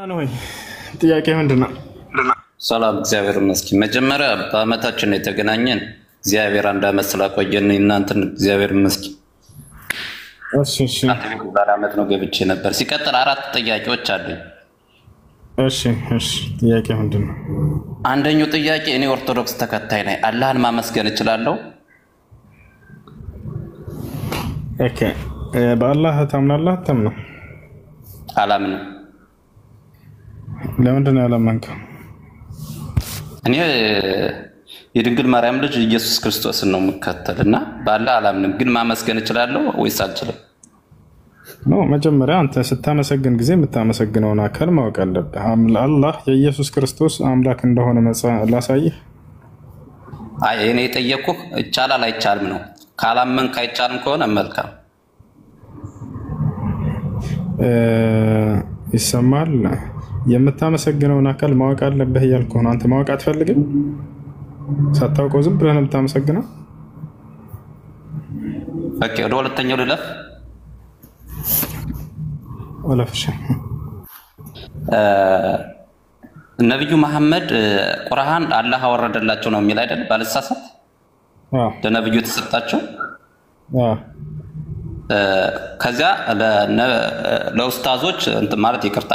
ነው ጥያቄ ምንድነው? ሰላም እግዚአብሔር ይመስገን። መጀመሪያ በአመታችን ነው የተገናኘን። እግዚአብሔር አንድ አመት ስላቆየን እናንተን እግዚአብሔር ይመስገን። እሺ በአመት ነው ገብቼ ነበር። ሲቀጥል አራት ጥያቄዎች አሉኝ። እሺ ጥያቄ ምንድነው? አንደኛው ጥያቄ እኔ ኦርቶዶክስ ተከታይ ነኝ። አላህን ማመስገን እችላለሁ? ኦኬ በአላህ ታምናለህ? አታምነው? አላምንም። ለምንድን ነው ያላመንከው? እኔ የድንግል ማርያም ልጅ ኢየሱስ ክርስቶስን ነው የምከተልና በአላህ አላምንም። ግን ማመስገን እችላለሁ ወይስ አልችልም? መጀመሪያ አንተ ስታመሰግን ጊዜ የምታመሰግነውን አካል ማወቅ አለብህ። አላህ የኢየሱስ ክርስቶስ አምላክ እንደሆነ ላሳይህ። አይ እኔ የጠየቅኩህ ይቻላል አይቻልም ነው። ካላመንክ አይቻልም ከሆነ መልካም ይሰማል። የምታመሰግነውን አካል ማወቅ አለብህ እያልኩህ ነው። አንተ ማወቅ አትፈልግም? ሳታውቀው ዝም ብለህ ነው የምታመሰግነው? ኦኬ ወደ ሁለተኛው ልለፍ። ወለፍሽ ነብዩ መሐመድ ቁርአን አላህ አወረደላቸው ነው የሚል አይደል? ባልሳሳት ለነብዩ ተሰጣቸው። ከዚያ ለኡስታዞች እንት ማለት ይቅርታ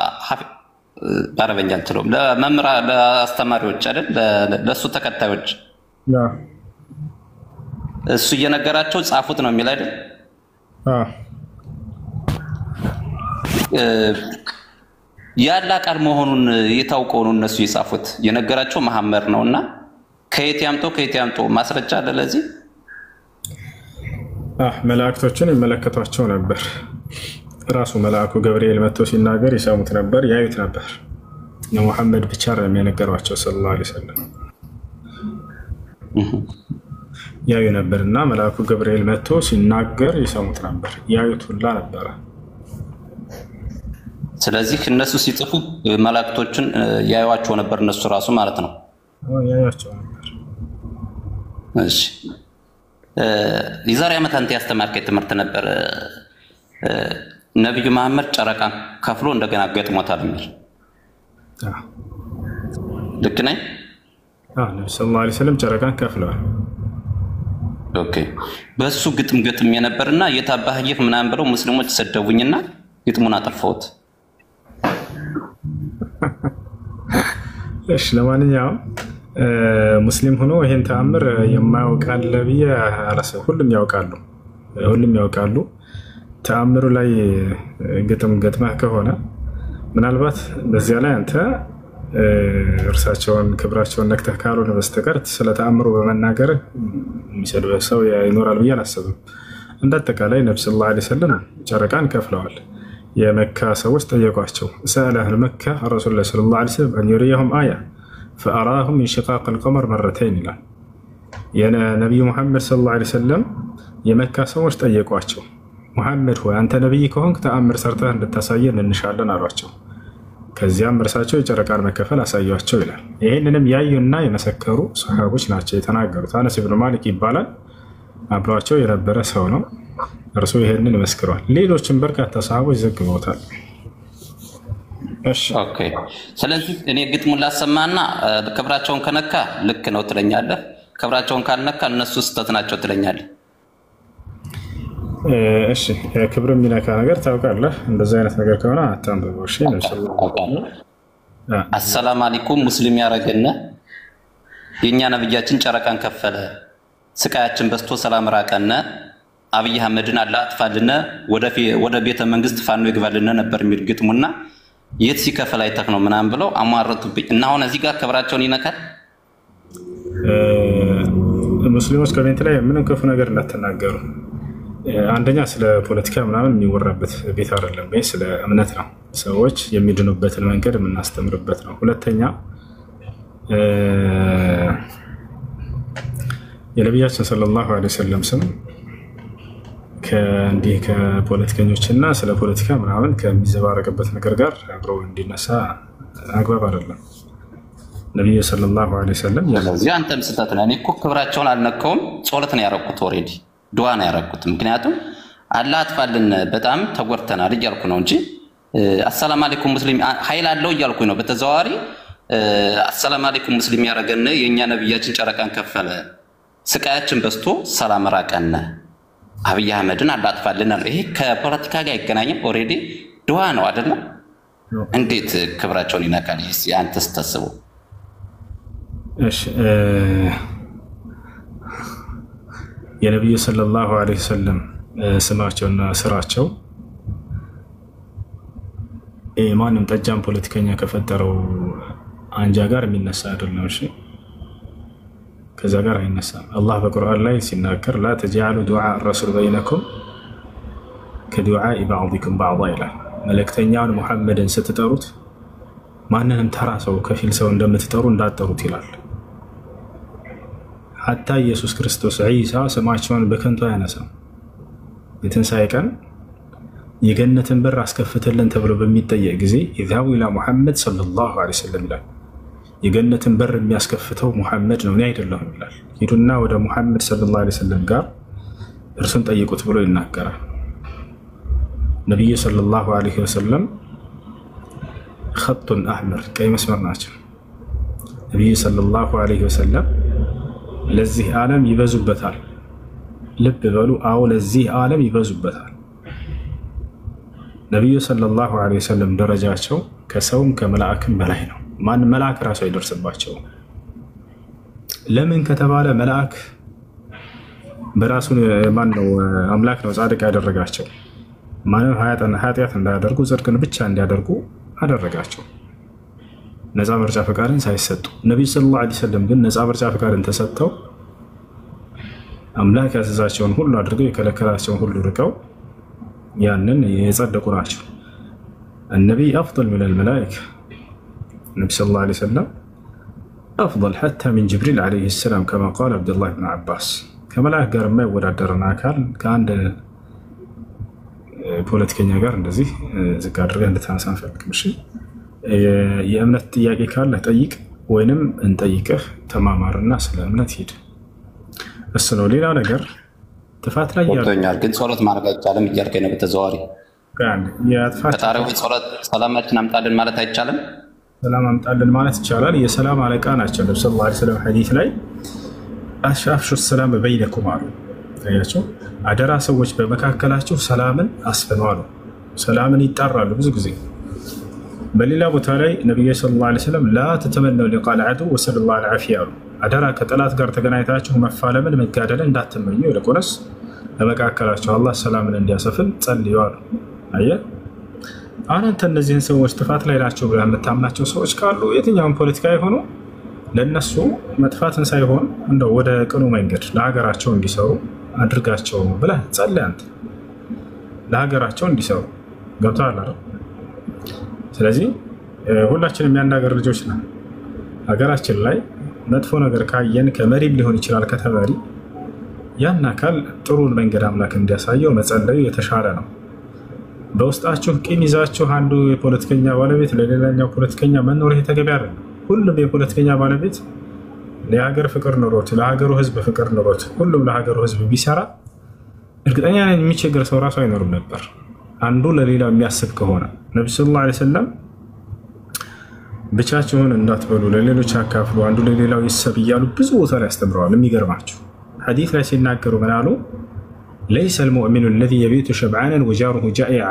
ባረበኛ አልችልም። ለመምራ ለአስተማሪዎች አይደል? ለሱ ተከታዮች እሱ እየነገራቸው ጻፉት ነው የሚል አይደል? ያላ ቃል መሆኑን የታውቀው ነው እነሱ የጻፉት። የነገራቸው መሐመድ ነውና ከየት ያምጡ ማስረጃ አለ ለዚህ? መላእክቶችን ይመለከቷቸው ነበር። ራሱ መልአኩ ገብርኤል መጥቶ ሲናገር ይሰሙት ነበር፣ ያዩት ነበር። ለሙሐመድ ብቻ ነው የሚነገሯቸው ሰለላሁ ዐለይሂ ወሰለም ያዩ ነበርና መልአኩ ገብርኤል መጥቶ ሲናገር ይሰሙት ነበር፣ ያዩት ሁላ ነበር። ስለዚህ እነሱ ሲጽፉ መላእክቶችን ያዩዋቸው ነበር እነሱ ራሱ ማለት ነው። ያዩዋቸው ነበር። እሺ የዛሬ ዓመት አንተ ያስተማርከኝ ትምህርት ነበር ነብዩ መሐመድ ጨረቃን ከፍሎ እንደገና ገጥሞታል የሚል ልክ ነኝ? ነብዩ ሰለላሁ ዐለይሂ ወሰለም ጨረቃን ከፍለዋል። ኦኬ በሱ ግጥም የነበርና የታባህየፍ ምናምን ብለው ሙስሊሞች ሰደቡኝና ግጥሙን አጠፋሁት። እሺ ለማንኛውም ሙስሊም ሆኖ ይሄን ተአምር የማያውቅ አለ ብዬ አላስብም። ሁሉም ያውቃሉ። ተአምሩ ላይ ግጥም ገጥመህ ከሆነ ምናልባት በዚያ ላይ አንተ እርሳቸውን ክብራቸውን ነክተህ ካልሆነ በስተቀር ስለ ተአምሩ በመናገር የሚሰድብህ ሰው ይኖራል ብዬ አላስብም። እንዳጠቃላይ ነብዩ ሰለላሁ ዐለይሂ ወሰለም ጨረቃን ከፍለዋል። የመካ ሰዎች ጠየቋቸው። ሰአለ አህል መካ ረሱሉላህ ሰለላሁ ዐለይሂ ወሰለም አን ዩሪየሁም አያ ፈአራሁም ኢንሽቃቅ አልቀመር መረተይን ይላል። የነቢዩ ሙሐመድ ሰለላሁ ዐለይሂ ወሰለም የመካ ሰዎች ጠየቋቸው፣ ሙሐመድ ሆይ አንተ ነቢይ ከሆንክ ተአምር ሰርተህ እንድታሳየን እንሻለን አሏቸው። ከዚያም እርሳቸው የጨረቃን መከፈል አሳያቸው ይላል። ይህንንም ያዩና የመሰከሩ ሰሃቦች ናቸው የተናገሩት። አነስ ብኑ ማሊክ ይባላል፣ አብሯቸው የነበረ ሰው ነው። እርሱ ይህንን መስክሯል። ሌሎችም በርካታ ሰሃቦች ዘግበውታል። ኦኬ ስለዚህ እኔ ግጥሙን ላሰማና ክብራቸውን ከነካ ልክ ነው ትለኛለህ፣ ክብራቸውን ካልነካ እነሱ ስህተት ናቸው ትለኛለህ። እሺ ክብር የሚነካ ነገር ታውቃለህ? እንደዛ አይነት ነገር ከሆነ አታንብበው። እሺ አሰላሙ አለይኩም ሙስሊም ያረገነ የኛ ነብያችን ጨረቃን ከፈለ፣ ስቃያችን በስቶ ሰላም ራቀነ፣ አብይ አህመድን አላህ አጥፋልነ፣ ወደ ቤተ መንግስት ፋኖ ይግባልነ ነበር የሚል ግጥሙና የት ሲከፈል አይተህ ነው ምናምን ብለው አማረቱብኝ እና አሁን እዚህ ጋር ክብራቸውን ይነካል። ሙስሊሞች ኮሜንት ላይ ምንም ክፉ ነገር እንዳትናገሩ። አንደኛ ስለ ፖለቲካ ምናምን የሚወራበት ቤት አይደለም፣ ስለ እምነት ነው። ሰዎች የሚድኑበትን መንገድ የምናስተምርበት ነው። ሁለተኛ የነቢያችን ሰለላሁ ዐለይሂ ወሰለም ስም እንዲህ ከፖለቲከኞችና ስለ ፖለቲካ ምናምን ከሚዘባረቅበት ነገር ጋር አብሮ እንዲነሳ አግባብ አይደለም። ነብዩ ሰለላሁ ዐለይሂ ወሰለም ስለዚህ አንተም ስህተት ነህ። እኔ እኮ ክብራቸውን አልነካውም፣ ጸሎት ነው ያደረኩት። ኦሬዲ ዱዓ ነው ያደረኩት። ምክንያቱም አላህ አጥፋልን በጣም ተጎድተናል እያልኩ ነው እንጂ አሰላም አለይኩም ሙስሊም ኃይል አለው እያልኩኝ ነው በተዘዋዋሪ አሰላም አለይኩም ሙስሊም ያረገነ የኛ ነብያችን ጨረቃን ከፈለ ስቃያችን በስቶ ሰላም ራቀነ አብይ አህመድን አላጥፋልና ይሄ ከፖለቲካ ጋር አይገናኝም ኦሬዲ ዱዓ ነው አይደል እንዴት ክብራቸውን ይነካል ያንተስ ተስቦ እሺ የነብዩ ሰለላሁ ዐለይሂ ወሰለም ስማቸውና ስራቸው ማንም ጠጃም ፖለቲከኛ ከፈጠረው አንጃ ጋር የሚነሳ አይደለም እሺ ከዛ ጋር አይነሳ አላህ በቁርአን ላይ ሲናገር لا تجعلوا دعاء الرسول بينكم كدعاء بعضكم بعضا ይላል መልእክተኛውን ሙሐመድን ስትጠሩት ማንንም ተራ ሰው ከፊል ሰው እንደምትጠሩ እንዳትጠሩት ይላል حتى ኢየሱስ ክርስቶስ ዒሳ ስማቸውን በከንቱ ያነሳው የትንሣኤ ቀን የገነትን በር አስከፍተልን ተብሎ በሚጠየቅ ጊዜ ኢዛው ኢላ ሙሐመድ ሰለላሁ ዐለይሂ ወሰለም ይላል የገነትን በር የሚያስከፍተው ሙሐመድ ነው እኔ አይደለሁም ይላል ሂዱና ወደ ሙሐመድ ሰለላሁ ዐለይሂ ወሰለም ጋር እርሱን ጠይቁት ብሎ ይናገራል ነብዩ ሰለላሁ ዐለይሂ ወሰለም خط احمر ቀይ መስመር ናቸው ነብዩ ሰለላሁ ዐለይሂ ወሰለም ለዚህ ዓለም ይበዙበታል ልብ በሉ አው ለዚህ ዓለም ይበዙበታል ነብዩ ሰለላሁ ዐለይሂ ወሰለም ደረጃቸው ከሰውም ከመላእክም በላይ ነው ማን መላእክ ራሱ አይደርስባቸው ለምን ከተባለ መላእክ በራሱ ማን ነው አምላክ ነው ጻድቅ ያደረጋቸው ማንም ኃጢአት እንዳያደርጉ ጽድቅን ብቻ እንዲያደርጉ አደረጋቸው ነፃ ምርጫ ፈቃድን ሳይሰጡ ነብዩ ሰለላሁ ዐለይሂ ወሰለም ግን ነፃ ምርጫ ፈቃድን ተሰጥተው አምላክ ያዘዛቸውን ሁሉ አድርገው የከለከላቸውን ሁሉ ርቀው ያንን የጸደቁ ናቸው النبي أفضل من الملائكة النبي صلى الله عليه وسلم أفضل حتى من جبريل عليه السلام كما قال عبد الله بن عباس كملائكة قال ما يودرنا كان ፖለቲከኛ ጋር እንደዚህ ዝቅ አድርገህ እንድታነሳ አንፈልግም እሺ የእምነት ጥያቄ ካለ ጠይቅ ወይንም እንጠይቅህ ተማማርና ስለ እምነት ሂድ እሱ ነው ሌላ ነገር ጥፋት ላይ ያለው ግን ጸሎት ማድረግ አይቻልም እያልከኝ ነው በተዘዋዋሪ ፈጣሪው ጸሎት ሰላማችን አምጣልን ማለት አይቻልም ሰላም አምጣልን ማለት ይቻላል የሰላም አለቃ ናቸው ነብዩ ሰለላሁ ዐለይሂ ወሰለም ሐዲስ ላይ አፍሹ ሰላም በይነኩም አሉ ታያቸው አደራ ሰዎች በመካከላቸው ሰላምን አስፈኗሉ ሰላምን ይጣራሉ ብዙ ጊዜ በሌላ ቦታ ላይ ነብዩ ሰለላሁ ዐለይሂ ወሰለም لا تتمنوا لقاء العدو وصلى الله العافيه አደራ ከጠላት ጋር ተገናኝታችሁ መፋለምን መጋደልን እንዳትመኙ ይልቁንስ በመካከላቸው አላህ ሰላምን እንዲያሰፍን ጸልዩ አሉ አየ አንተ እነዚህን ሰዎች ጥፋት ላይ ናቸው ብለህ የምታምናቸው ሰዎች ካሉ የትኛውን ፖለቲካ ይሆኑ ለነሱ መጥፋትን ሳይሆን እንደው ወደ ቅኑ መንገድ ለሀገራቸው እንዲሰሩ አድርጋቸው ብለህ ጸልይ አንተ ለሀገራቸው እንዲሰሩ ገብቶሃል አይደል ስለዚህ ሁላችንም ያንዳገር ልጆች ነን ሀገራችን ላይ መጥፎ ነገር ካየን ከመሪም ሊሆን ይችላል ከተመሪ ያን አካል ጥሩን መንገድ አምላክ እንዲያሳየው መጸለዩ የተሻለ ነው በውስጣችሁ ቂም ይዛችሁ አንዱ የፖለቲከኛ ባለቤት ለሌላኛው ፖለቲከኛ መኖር ተገቢ አይደለም ሁሉም የፖለቲከኛ ባለቤት ለሀገር ፍቅር ኖሮት ለሀገሩ ህዝብ ፍቅር ኖሮት ሁሉም ለሀገሩ ህዝብ ቢሰራ እርግጠኛ ነኝ የሚቸገር ሰው ራሱ አይኖርም ነበር አንዱ ለሌላው የሚያስብ ከሆነ ነብዩ ሰለላሁ ዐለይሂ ወሰለም ብቻቸውን እንዳትበሉ ለሌሎች አካፍሉ አንዱ ለሌላው ይሰብ ይያሉ ብዙ ቦታ ላይ አስተምረዋል የሚገርማችሁ ሐዲስ ላይ ሲናገሩ ምን አሉ ليس المؤمن الذي يبيت شبعانا وجاره جائع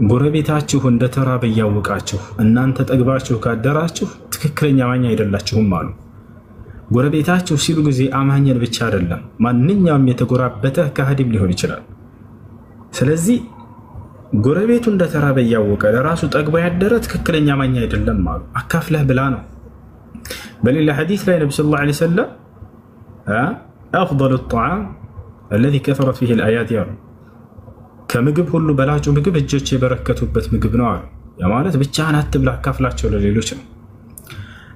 ጎረቤታችሁ እንደተራበ ያወቃችሁ እናንተ ጠግባችሁ ካደራችሁ ትክክለኛ አማኝ አይደላችሁም አሉ ጎረቤታችሁ ሲሉ ጊዜ አማኝን ብቻ አይደለም ማንኛውም የተጎራበተ ከሃዲም ሊሆን ይችላል ስለዚህ ጎረቤቱ እንደተራበ ያወቀ ለራሱ ጠግባ ያደረ ትክክለኛ አማኝ አይደለም አሉ አካፍለህ ብላ ነው በሌላ ሐዲስ ላይ ነብዩ ሰለላሁ ዐለይሂ ወሰለም أفضل الطعام الذي كثرت فيه الآيات يعني ከምግብ ሁሉ በላጩ ምግብ እጆች የበረከቱበት ምግብ ነው አሉ ያ ማለት ብቻህን አትብላ አካፍላቸው ለሌሎች ነው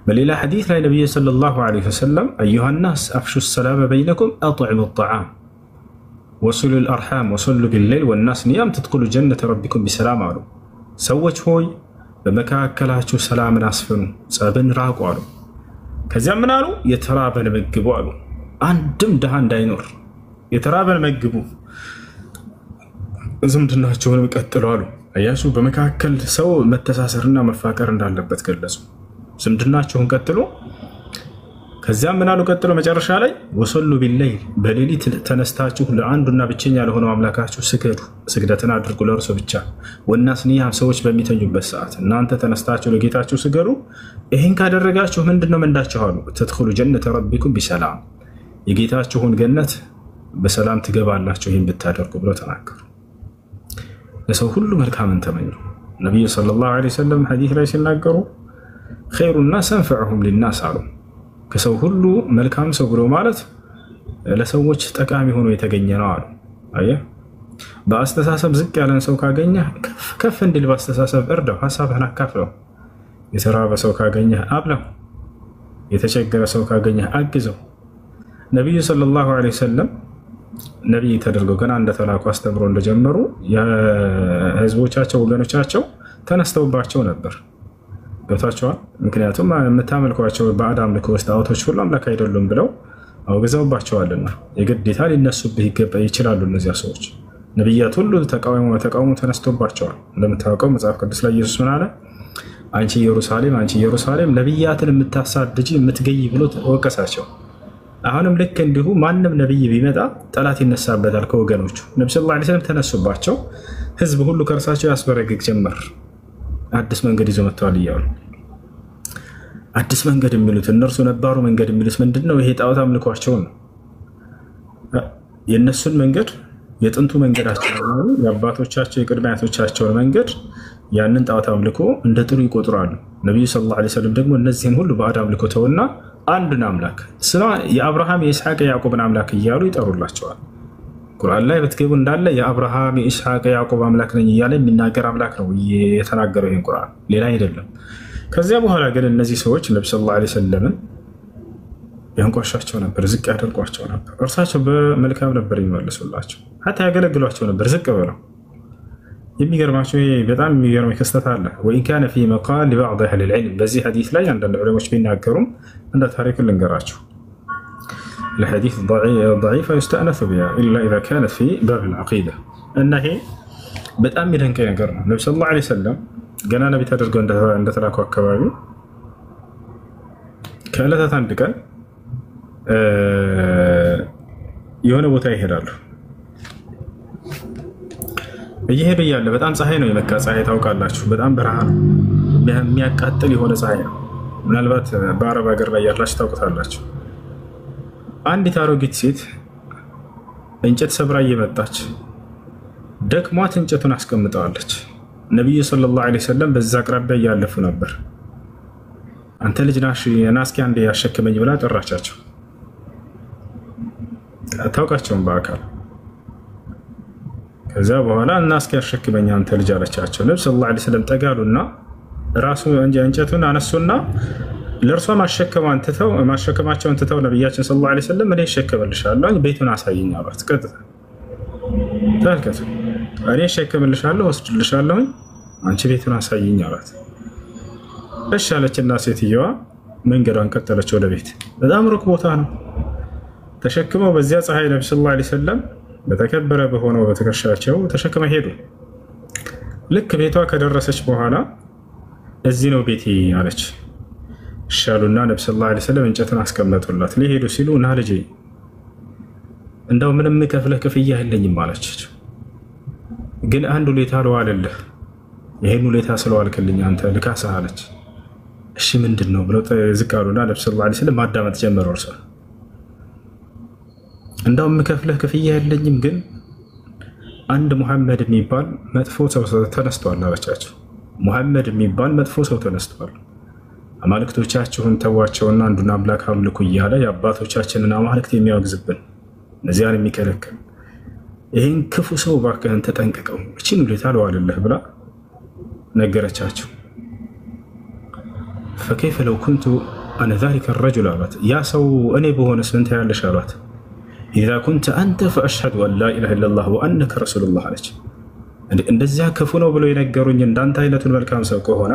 በሌላ ሐዲስ ላይ ነብዩ ሰለላሁ ዐለይሂ ወሰለም ايها الناس افشوا السلام بينكم اطعموا الطعام وصلوا الارحام وصلوا بالليل والناس نيام تدخلوا جنة ربكم بسلام አሉ ሰዎች ሆይ በመካከላችሁ ሰላምን አስፍኑ ጸብን ራቁ አሉ ከዚያ ምን አሉ የተራበን ምግቡ አሉ አንድም ደሃ እንዳይኖር የተራበን ምግቡ ዝምድናቸውን ቀጥሉ አሉ አያሱ በመካከል ሰው መተሳሰርና መፋቀር እንዳለበት ገለጹ። ዝምድናቸውን ቀጥሎ ከዚያም ምን አሉ? ቀጥሎ መጨረሻ ላይ ወሰሉ ቢለይል በሌሊት ተነስታችሁ ለአንዱና ብቸኛ ለሆነው አምላካችሁ ስገዱ፣ ስግደትን አድርጉ ለእርሱ ብቻ። ወናስ ኒያም ሰዎች በሚተኙበት ሰዓት እናንተ ተነስታችሁ ለጌታችሁ ስገዱ። ይህን ካደረጋችሁ ምንድነው ምንዳችሁ አሉ? ተድኹሉ ጀነተ ረቢኩም ቢሰላም፣ የጌታችሁን ገነት በሰላም ትገባላችሁ ይህን ብታደርጉ ብለው ተናገሩ። ለሰው ሁሉ መልካምን ተመኙ። ነቢዩ ሰለላሁ ዐለይሂ ወሰለም ሐዲስ ላይ ሲናገሩ ኸይሩ ናስ አንፈዑሁም ሊናስ አሉ። ከሰው ሁሉ መልካም ሰው ብሎ ማለት ለሰዎች ጠቃሚ ሆኖ የተገኘ ነው አሉ። አየህ፣ በአስተሳሰብ ዝቅ ያለን ሰው ካገኘ ከፍ እንዲል በአስተሳሰብ እርዳው፣ ሀሳብህን አካፍለው። የተራበ ሰው ካገኘ አብላው፣ የተቸገረ ሰው ካገኘ አግዘው። ነቢዩ ሰለላሁ ዐለይሂ ወሰለም ነቢይ ተደርገው ገና እንደተላኩ አስተምሮ እንደጀመሩ የህዝቦቻቸው ወገኖቻቸው ተነስተውባቸው ነበር። ገብታቸዋል። ምክንያቱም የምታመልኳቸው ባዕድ አምልኮ ውስጥ ጣዖቶች ሁሉ አምላክ አይደሉም ብለው አውግዘውባቸዋልና የግዴታ ሊነሱብህ ይችላሉ። እነዚያ ሰዎች ነቢያት ሁሉ ተቃውሞ ተነስቶባቸዋል። እንደምታውቀው መጽሐፍ ቅዱስ ላይ ኢየሱስ ምን አለ? አንቺ ኢየሩሳሌም፣ አንቺ ኢየሩሳሌም ነቢያትን የምታሳድጂ የምትገይ ብሎ ወቀሳቸው። አሁንም ልክ እንዲሁ ማንም ነቢይ ቢመጣ ጠላት ይነሳበታል ከወገኖቹ። ነብዩ ሰለላሁ ዐለይሂ ወሰለም ተነሱባቸው። ህዝብ ሁሉ ከእርሳቸው ያስበረግግ ጀመር። አዲስ መንገድ ይዞ መጥተዋል እያሉ አዲስ መንገድ የሚሉት እነርሱ ነባሩ መንገድ የሚሉት ምንድነው? ይሄ ጣዖት አምልኳቸውን ነው። የእነሱን መንገድ የጥንቱ መንገዳቸው የአባቶቻቸው የቅድመ አያቶቻቸውን መንገድ ያንን ጣዖት አምልኮ እንደ ጥሩ ይቆጥራሉ። ነቢዩ ሰለላሁ ዐለይሂ ወሰለም ደግሞ እነዚህን ሁሉ ባዕድ አምልኮ ተውና አንዱን አምላክ ስለ የአብርሃም የኢስሐቅ የያዕቆብን አምላክ እያሉ ይጠሩላቸዋል። ቁርአን ላይ በትገቡ እንዳለ የአብርሃም የኢስሐቅ የያዕቆብ አምላክ ነኝ እያለ የሚናገር አምላክ ነው የተናገረው ይሄን ቁርአን፣ ሌላ አይደለም። ከዚያ በኋላ ግን እነዚህ ሰዎች ነብዩ ሰለላሁ ዐለይሂ ወሰለም ያንቋሻቸው ነበር፣ ዝቅ ያደርጓቸው ነበር። እርሳቸው በመልካም ነበር የሚመልሱላቸው፣ ሀታ ያገለግሏቸው ነበር ዝቅ ብለው። የሚገርማቸው በጣም የሚገርም ክስተት አለ። ወኢን ካነ ፊ መቃል ለባዕድ አህሊ ልዕልም፣ በዚህ ሐዲስ ላይ አንዳንድ ዑለሞች ቢናገሩም እንደ ታሪክ ልንገራቸው። الحديث ضعيف يستأنس بها إلا إذا كانت في باب العقيدة أنه በጣም የሚደንቀኝ ነገር ነው። ነብዩ ሰለላሁ ዐለይሂ ወሰለም ገና ነብይ ተደርገው እንደተላኩ አካባቢ ከዕለታት አንድ ቀን የሆነ ቦታ ይሄዳሉ። እየሄዱ እያለ በጣም ፀሐይ ነው፣ የመካ ፀሐይ ታውቃላችሁ፣ በጣም በረሃ ነው፣ የሚያቃጥል የሆነ ፀሐይ ነው። ምናልባት በአረብ ሀገር ላይ ያላችሁ ታውቁታላችሁ። አንዲት አሮጊት ሴት እንጨት ሰብራ እየመጣች ደክሟት እንጨቱን አስቀምጠዋለች። ነቢዩ ሰለላሁ ዐለይሂ ወሰለም በዛ አቅራቢያ እያለፉ ነበር። አንተ ልጅ ናስኪ አንዴ ያሸክመኝ ብላ ጠራቻቸው። ታውቃቸውም በአካል። ከዛ በኋላ ናስኪ ያሸክመኝ አንተ ልጅ አለቻቸው። ነብዩ ሰለላሁ ዐለይሂ ወሰለም ጠጋሉና ራሱ እንጨቱን አነሱና ለእርሷ ማሸከማቸውን ትተው ነቢያችን ሰለላሁ ዐለይሂ ወሰለም እኔ እሸከምልሻለሁ ቤቱን አሳይኝ አሏት። ቀጥታ ተመልከቱ፣ እኔ እሸከምልሻለሁ ወስድልሻለሁ አንቺ ቤቱን አሳይኝ አሏት። እሺ አለችና ሴትየዋ መንገዷን ቀጠለች ወደ ቤት። በጣም ሩቅ ቦታ ነው። ተሸክመው በዚያ ፀሐይ ነብዩ ሰለላሁ ዐለይሂ ወሰለም በተከበረ በሆነው በትከሻቸው ተሸክመው ሄዱ። ልክ ቤቷ ከደረሰች በኋላ እዚህ ነው ቤቴ አለች። ሻሉና ነብዩ ሰለላሁ ዐለይሂ ወሰለም እንጨቱን አስቀመጡላት። ሊሄዱ ሲሉ ና ልጄ እንደው ምንም ከፍለህ ክፍያ የለኝም አለች። ግን አንድ ሁኔታ ልዋልልህ፣ ይሄን ሁኔታ ስለዋልክልኝ አንተ ልካስህ አለች። እሺ ምንድነው ብለው ዝቅ አሉና ነብዩ ሰለላሁ ዐለይሂ ወሰለም ማዳመጥ ጀመሩ። እርሷ እንደው የምከፍለህ ክፍያ የለኝም፣ ግን አንድ ሙሐመድ የሚባል መጥፎ ሰው ተነስቷል አለቻቸው። ሙሐመድ የሚባል መጥፎ ሰው ተነስቷል፣ አማልክቶቻችሁን ተዋቸውና አንዱን አምላክ አምልኩ እያለ የአባቶቻችንን አማልክት የሚያወግዝብን እነዚያን የሚከለክል ይህን ክፉ ሰው እባክህን ተጠንቅቀው፣ እቺን ሁኔታ ልዋልልህ ብላ ነገረቻቸው። ፈከይፈ ለው ኩንቱ አነ ዛሊከ ረጁል አሏት። ያ ሰው እኔ በሆነስ ምን ትያለሽ አሏት። ኢዛ ኩንተ አንተ ፈአሽሀዱ አን ላ ኢላሃ ኢለላህ ወአነከ ረሱሉላህ አለች። እንደዚያ ክፉ ነው ብሎ የነገሩኝ እንዳንተ አይነቱን መልካም ሰው ከሆነ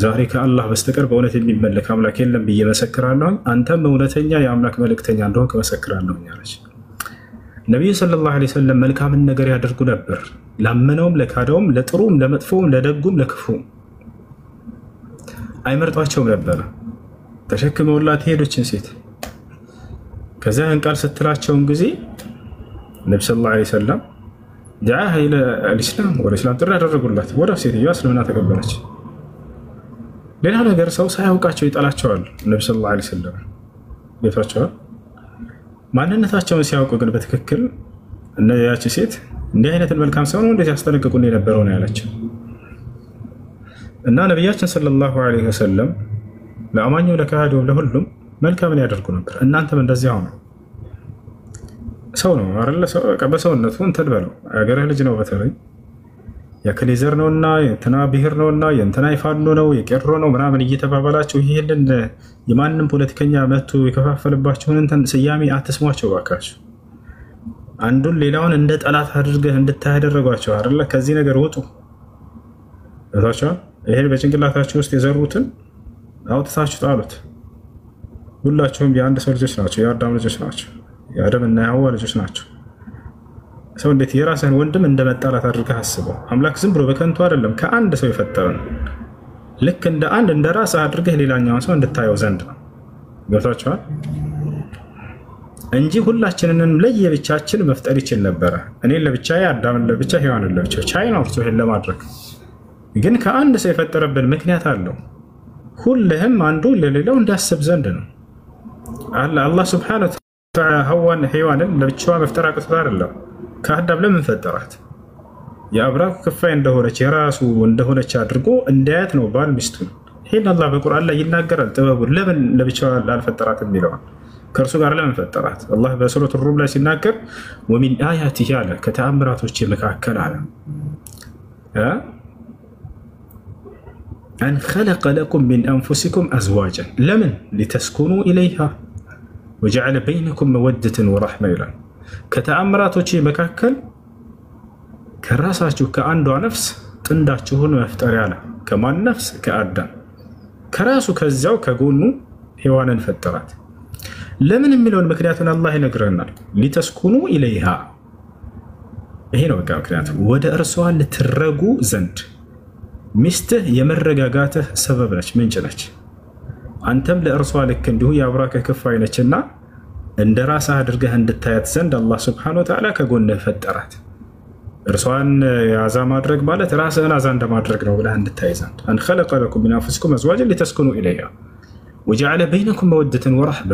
ዛሬ ከአላህ በስተቀር በእውነት የሚመለክ አምላክ የለም ብዬ መሰክራለሁ፣ አንተም እውነተኛ የአምላክ መልእክተኛ እንደሆንክ መሰክራለሁ አለች። ነብዩ ሰለላሁ ዐለይሂ ወሰለም መልካምን ነገር ያደርጉ ነበር። ላመነውም ለካደውም ለጥሩም ለመጥፎም ለደጉም ለክፉም አይመርጧቸውም ነበር። ተሸክመውላት ሄዶችን ሴት ከዚያ ቃል ስትላቸውን ጊዜ ነብዩ ሰለላሁ ዐለይሂ ወሰለም دعاها الى الاسلام والاسلام ጥሪ ያደረጉላት። ወዲያው ሴትዮዋ እስልምና ተቀበለች። ሌላ ነገር ሰው ሳያውቃቸው ይጠላቸዋል። ነብዩ ሰለላሁ ዐለይሂ ወሰለም ይፈራቸዋል። ማንነታቸውን ሲያውቁ ግን በትክክል ያቺ ሴት እንዲህ አይነትን መልካም ሰው ነው እንዴት ያስጠነቅቁን የነበረው ነው ያለችው። እና ነብያችን ሰለላሁ ዐለይሂ ወሰለም ለአማኙ ለካህዲው ለሁሉም መልካምን ያደርጉ ነበር። እናንተም እንደዚያው ነው። ሰው ነው አይደል? ሰው በሰውነቱ እንትን በለው አገርህ ልጅ ነው በተለይ የከሌ ዘር ነውና የእንትና ብሔር ነውና የእንትና ይፋኖ ነው የቄሮ ነው ምናምን እየተባባላችሁ ይሄንን የማንም ፖለቲከኛ መጥቶ የከፋፈልባችሁን እንትን ስያሜ አትስሟቸው ባካችሁ። አንዱን ሌላውን እንደ ጠላት አድርገህ እንድታያደረጓቸው አይደለ? ከዚህ ነገር ወጡ። እታቻ ይሄን በጭንቅላታችሁ ውስጥ የዘሩትን አውጥታችሁ ጣሉት። ሁላችሁም የአንድ ሰው ልጆች ናቸው፣ የአዳም ልጆች ናቸው፣ የአደም እና የሐዋ ልጆች ናቸው። ሰው እንዴት የራስህን ወንድም እንደመጣላት አድርገህ አስበው። አምላክ ዝም ብሎ በከንቱ አይደለም ከአንድ ሰው የፈጠረን ልክ እንደ አንድ እንደ ራስህ አድርገህ ሌላኛውን ሰው እንድታየው ዘንድ ነው። ገብታችኋል? እንጂ ሁላችንንም ለየብቻችን መፍጠር ይችል ነበረ። እኔ ለብቻዬ፣ አዳምን ለብቻ፣ ሔዋንን ለብቻ ቻይና ወርሶ ይሄን ለማድረግ ግን ከአንድ ሰው የፈጠረብን ምክንያት አለው። ሁሉም አንዱ ለሌላው እንዳስብ ዘንድ ነው። አላህ ሱብሓነሁ ወተዓላ ሔዋንን ለብቻዋ መፍጠር አቅቶት አይደለም። ከአዳም ለምን ፈጠራት? የአብራኩ ክፋይ እንደሆነች የራሱ እንደሆነች አድርጎ እንዳያት ነው ባል ሚስቱን። ይሄን አላህ በቁርአን ላይ ይናገራል። ጥበቡን ለምን ለብቻዋ አልፈጠራት የሚለውን ከእርሱ ጋር ለምን ፈጠራት? አላህ በሱረቱ ሩም ላይ ሲናገር ወሚን አያቲሂ አለ ከተአምራቶች መካከል አለ አን ኸለቀ ለኩም ሚን አንፉሲኩም አዝዋጀን ለምን ሊተስኩኑ ኢለይሃ ወጀዐለ በይነኩም መወደተን ወረሕማ ይላል። ከተአምራቶች መካከል ከራሳችሁ ከአንዷ ነፍስ ጥንዳችሁን መፍጠር ያለ ከማን ነፍስ? ከአዳም ከራሱ ከዚያው ከጎኑ ሔዋንን ፈጠራት። ለምን የሚለውን ምክንያቱን አላህ ይነግረናል። ሊተስኩኑ ኢለይሃ ይሄ ነው በቃ ምክንያቱ፣ ወደ እርሷ ልትረጉ ዘንድ። ሚስትህ የመረጋጋትህ ሰበብ ነች፣ ምንጭ ነች። አንተም ለእርሷ ልክ እንዲሁ የአብራክህ ክፋይ ነችና እንደ ራስህ አድርገህ እንድታያት ዘንድ አላህ ሱብሓነሁ ወተዓላ ከጎንህ ፈጠራት። እርሷን አዛ ማድረግ ማለት ራስህን አዛ እንደማድረግ ነው ብለህ እንድታይ ዘንድ። አን ኸለቀ ለኩም ሚን አንፉሲኩም አዝዋጀን ሊተስኩኑ ኢለይሃ ወጀዐለ በይነኩም መወደተን ወረሕማ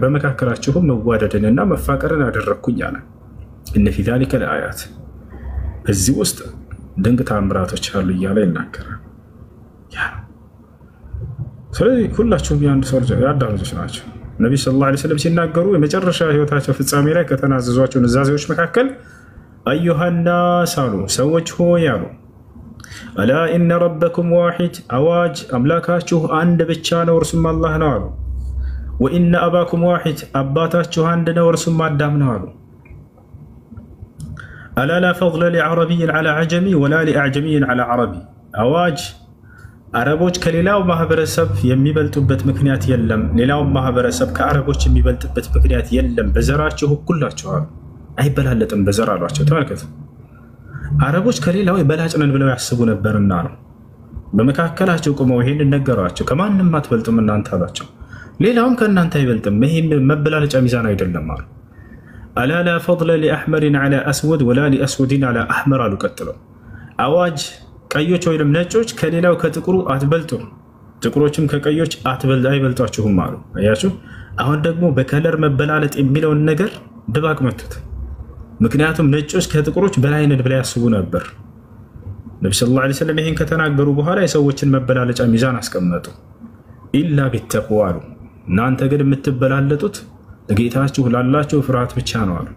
በመካከላችሁም መዋደድንና መፋቀርን አደረግኩኝ አለ። እነ ፊ ዛሊከ ለአያት በዚህ ውስጥ ድንቅ ተአምራቶች አሉ እያለ ይናገራል። ስለዚህ ሁላችሁም የአንድ ሰው የአዳም ልጆች ናቸው። ነቢዩ ሰለላሁ ዐለይሂ ወሰለም ሲናገሩ የመጨረሻ ህይወታቸው ፍጻሜ ላይ ከተናዘዟቸው ንዛዜዎች መካከል አዩሃናስ አሉ፣ ሰዎች ሆይ አሉ፣ አላ ኢነ ረበኩም ዋሒድ አዋጅ አምላካችሁ አንድ ብቻ ነው እርሱም አላህ ነው አሉ። ወኢነ አባኩም ዋሒድ አባታችሁ አንድ ነው እርሱም አዳም ነው አሉ። አላ ላ ፈضለ ሊዐረቢይን ዐላ ዐጀሚ ወላ ሊአዕጀሚይን ዐላ ዐረቢ አዋጅ አረቦች ከሌላው ማህበረሰብ የሚበልጡበት ምክንያት የለም፣ ሌላው ማህበረሰብ ከአረቦች የሚበልጥበት ምክንያት የለም። በዘራቸው እኩል ናቸው አሉ፣ አይበላለጥም በዘር አሏቸው። ተመልከቱ፣ አረቦች ከሌላው በላጭ ነን ብለው ያስቡ ነበርና ነው። በመካከላቸው ቆመው ይሄን ነገሯቸው። ከማንም አትበልጡም እናንተ አሏቸው፣ ሌላውም ከእናንተ አይበልጥም፣ ይሄን መበላለጫ ሚዛን አይደለም አሉ። አላ ላ ፈضለ ሊአሕመሪን ዐላ አስወድ ወላ ሊአስወዲን ዐላ አሕመር አሉ። ቀጥለው አዋጅ ቀዮች ወይም ነጮች ከሌላው ከጥቁሩ አትበልጡም፣ ጥቁሮችም ከቀዮች አይበልጧችሁም አሉ። አያችሁ፣ አሁን ደግሞ በከለር መበላለጥ የሚለውን ነገር ድባቅ መቱት። ምክንያቱም ነጮች ከጥቁሮች በላይ ነን ብለው ያስቡ ነበር። ነብዩ ሰለላሁ ዐለይሂ ወሰለም ይሄን ከተናገሩ በኋላ የሰዎችን መበላለጫ ሚዛን አስቀመጡ። ኢላ ቢተቅዋ አሉ፣ እናንተ ግን የምትበላለጡት ጌታችሁ ላላችሁ ፍርሃት ብቻ ነው አሉ።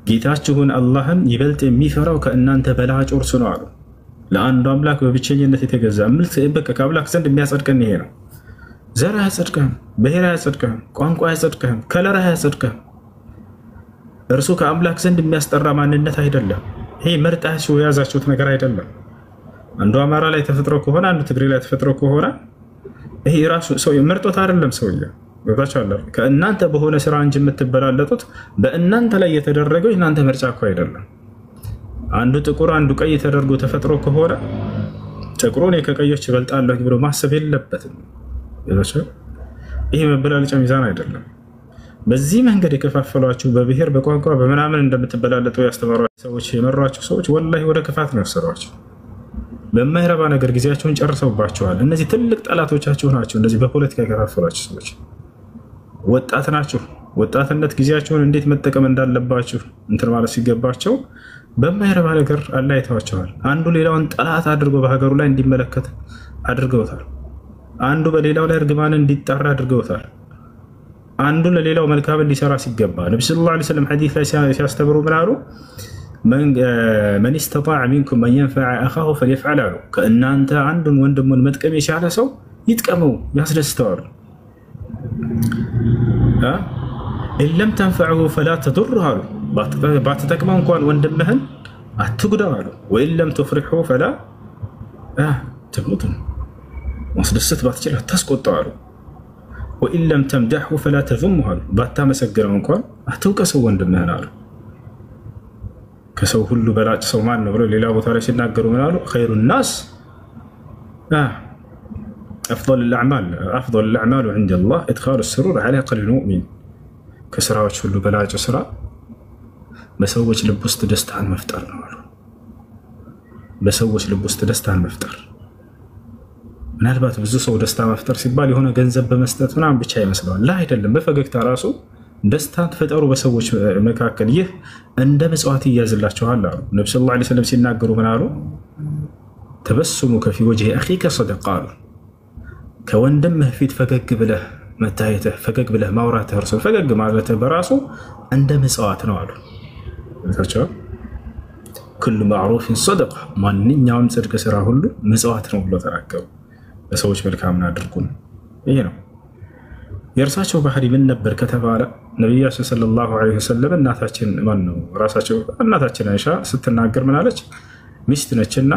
ጌታችሁን አላህን ይበልጥ የሚፈራው ከእናንተ በላጭ እርሱ ነው አሉ። ለአንዱ አምላክ በብቸኝነት የተገዛ በቃ ከአምላክ ዘንድ የሚያጸድቀን ይሄ ነው። ዘር አያጸድቅህም፣ ብሔር አያጸድቅህም፣ ቋንቋ አያጸድቅህም፣ ከለር አያጸድቅህም። እርሱ ከአምላክ ዘንድ የሚያስጠራ ማንነት አይደለም። ይሄ መርጣችሁ የያዛችሁት ነገር አይደለም። አንዱ አማራ ላይ ተፈጥሮ ከሆነ አንዱ ትግሬ ላይ ተፈጥሮ ከሆነ ይሄ ራሱ ሰው መርጦት አይደለም። ሰውዬ ወጣቻለ ከእናንተ በሆነ ስራ እንጂ የምትበላለጡት በእናንተ ላይ የተደረገው እናንተ ምርጫ እኮ አይደለም። አንዱ ጥቁር አንዱ ቀይ ተደርጎ ተፈጥሮ ከሆነ ጥቁሩን ከቀዮች ይበልጣል ብሎ ማሰብ የለበትም። ይሄ መበላለጫ ሚዛን አይደለም። በዚህ መንገድ የከፋፈሏችሁ በብሔር በቋንቋ በመናምን እንደምትበላለጡ ያስተማሯችሁ ሰዎች የመሯችሁ ሰዎች ወላሂ ወደ ክፋት ነው ያሰሯችሁ። በማይረባ ነገር ጊዜያቸውን ጨርሰውባቸዋል። እነዚህ ትልቅ ጠላቶቻችሁ ናቸው። እንደዚህ በፖለቲካ የከፋፈሏችሁ ሰዎች ወጣት ናቸው። ወጣትነት ጊዜያቸውን እንዴት መጠቀም እንዳለባችሁ እንትን ማለት ሲገባቸው በማይረባ ነገር አላይተዋቸዋል። አንዱ ሌላውን ጠላት አድርጎ በሀገሩ ላይ እንዲመለከት አድርገውታል። አንዱ በሌላው ላይ እርግማን እንዲጣራ አድርገውታል። አንዱ ለሌላው መልካም እንዲሰራ ሲገባ ነብዩ ሰለላሁ ዐለይሂ ወሰለም ሐዲስ ላይ ሲያስተምሩ ምን አሉ? መን استطاع منكم من ينفع اخاه فليفعل አሉ። ከእናንተ አንዱን ወንድሙን መጥቀም የቻለ ሰው ይጥቀመው፣ ያስደስተዋል። إن لم تنفعه فلا تضره አሉ። ባትጠቅመው እንኳን ወንድምህን አትጉዳው አሉ። وإن لم تفرحه فلا تبغضه ማስደሰት ባትችል አታስቆጣው አሉ። وإن لم تمدحه فلا تذمه አሉ። ባታመሰግነው እንኳን አትውቀሰው ወንድምህን አሉ። ከሰው ሁሉ በላጭ ሰው ማን ነው ብለው ሌላ ቦታ ላይ ሲናገሩ ምን አሉ? خير الناس أفضل الأعمال عند الله إدخال السرور على قلب المؤمن ከስራዎች ሁሉ በላጭ ስራ በሰዎች ልብ ውስጥ ደስታን መፍጠር ነው አሉ። በሰዎች ልብ ውስጥ ደስታን መፍጠር ምናልባት ብዙ ሰው ደስታ መፍጠር ሲባል የሆነ ገንዘብ በመስጠት ምናምን ብቻ ይመስለዋል። ላ አይደለም። በፈገግታ ራሱ ደስታ ተፈጠሩ በሰዎች መካከል። ይህ እንደ መጽዋት ይያዝላችኋል አሉ ነብዩ ሰለላሁ ዐለይሂ ወሰለም ሲናገሩ ምን አሉ? ተበስሙከ ፊ ወጅሂ አኺከ ሰደቃ አሉ። ከወንድምህ ፊት ፈገግ ብለህ መታየትህ፣ ፈገግ ብለህ ማውራትህ፣ እርሱ ፈገግ ማለትህ በራሱ እንደ መጽዋት ነው አሉ። ኩሉ ማዕሩፍን ሰደቃ፣ ማንኛውም ጽድቅ ስራ ሁሉ መጽዋት ነው ብሎ ተናገሩ። ለሰዎች መልካምን አድርጉ። ይሄ ነው የእርሳቸው ባህሪ። ምን ነበር ከተባለ ነብያችን ሰለላሁ ዐለይሂ ወሰለም እናታችን ማን ነው ራሳቸው እናታችን አይሻ ስትናገር ምን አለች? ሚስት ነችና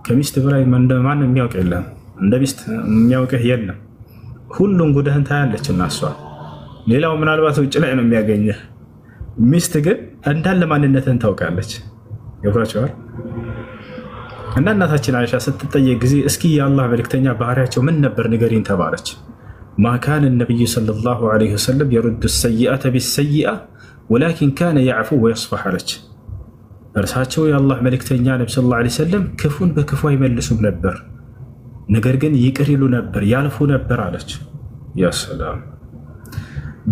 ከሚስት በላይ ማን የሚያውቅ የለም፣ እንደ ሚስት የሚያውቅህ የለም፣ ሁሉን ጉድህን ታያለች እና እሷ ሌላው ምናልባት ውጭ ላይ ነው የሚያገኘህ፣ ሚስት ግን እንዳለ ማንነትህን ታውቃለች። ይወራቸዋል። እና እናታችን አይሻ ስትጠየቅ ጊዜ እስኪ የአላህ መልእክተኛ ባህሪያቸው ምን ነበር ንገሪን ተባለች። ما كان النبي صلى الله عليه وسلم يرد السيئة بالسيئة ولكن كان يعفو ويصفح አለች። እርሳቸው የአላህ መልእክተኛ ነብዩ ሰለላሁ ዐለይሂ ወሰለም ክፉን በክፉ አይመልሱም ነበር፣ ነገር ግን ይቅር ይሉ ነበር፣ ያልፉ ነበር አለች። ያ ሰላም።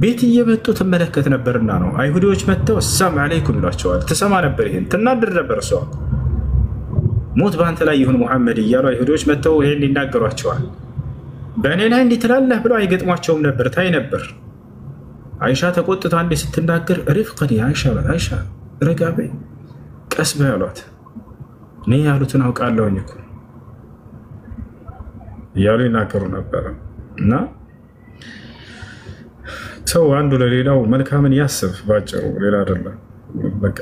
ቤት እየመጡ ትመለከት ነበርና ነው። አይሁዶች መጥተው ሰላም አለይኩም ይሏቸዋል። ትሰማ ነበር፣ ይሄን ትናደር ነበር። እሷ ሞት በአንተ ላይ ይሁን ሙሐመድ እያሉ አይሁዶች መጥተው ይሄን ይናገሯቸዋል። በእኔ ላይ እንዲህ ትላለህ ብለው አይገጥሟቸውም ነበር፣ ታይ ነበር። አይሻ ተቆጥታ እንዴ ስትናገር ሪፍቀን አይሻ ረጋ በይ ቀስ በይ አሏት። እኔ ያሉትን አውቃለሁኝ እኮ እያሉ ይናገሩ ነበር። እና ሰው አንዱ ለሌላው መልካምን ያስብ፣ ባጭሩ ሌላ አይደለም። በቃ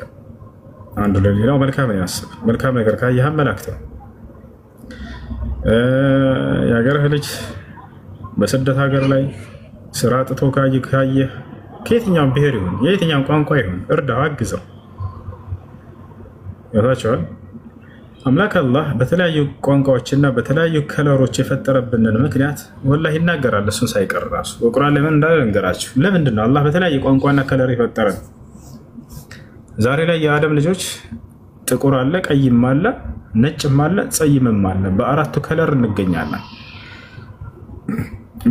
አንዱ ለሌላው መልካምን ያስብ። መልካም ነገር ካየህ አመላክተው። የሀገርህ ልጅ በስደት ሀገር ላይ ስራ አጥቶ ካየህ ከየትኛውም ብሔር ይሁን የየትኛውም ቋንቋ ይሁን እርዳው፣ አግዘው። ያታቸዋል። አምላክ አላህ በተለያዩ ቋንቋዎችና በተለያዩ ከለሮች የፈጠረብንን ምክንያት ወላሂ ይናገራል። እሱን ሳይቀር ራሱ በቁርአን ላይ ምን እንዳለ እንገራችሁ። ለምንድን ነው አላህ በተለያየ ቋንቋና ከለር የፈጠረን? ዛሬ ላይ የአደም ልጆች ጥቁር አለ፣ ቀይም አለ፣ ነጭም አለ፣ ጸይምም አለ። በአራቱ ከለር እንገኛለን።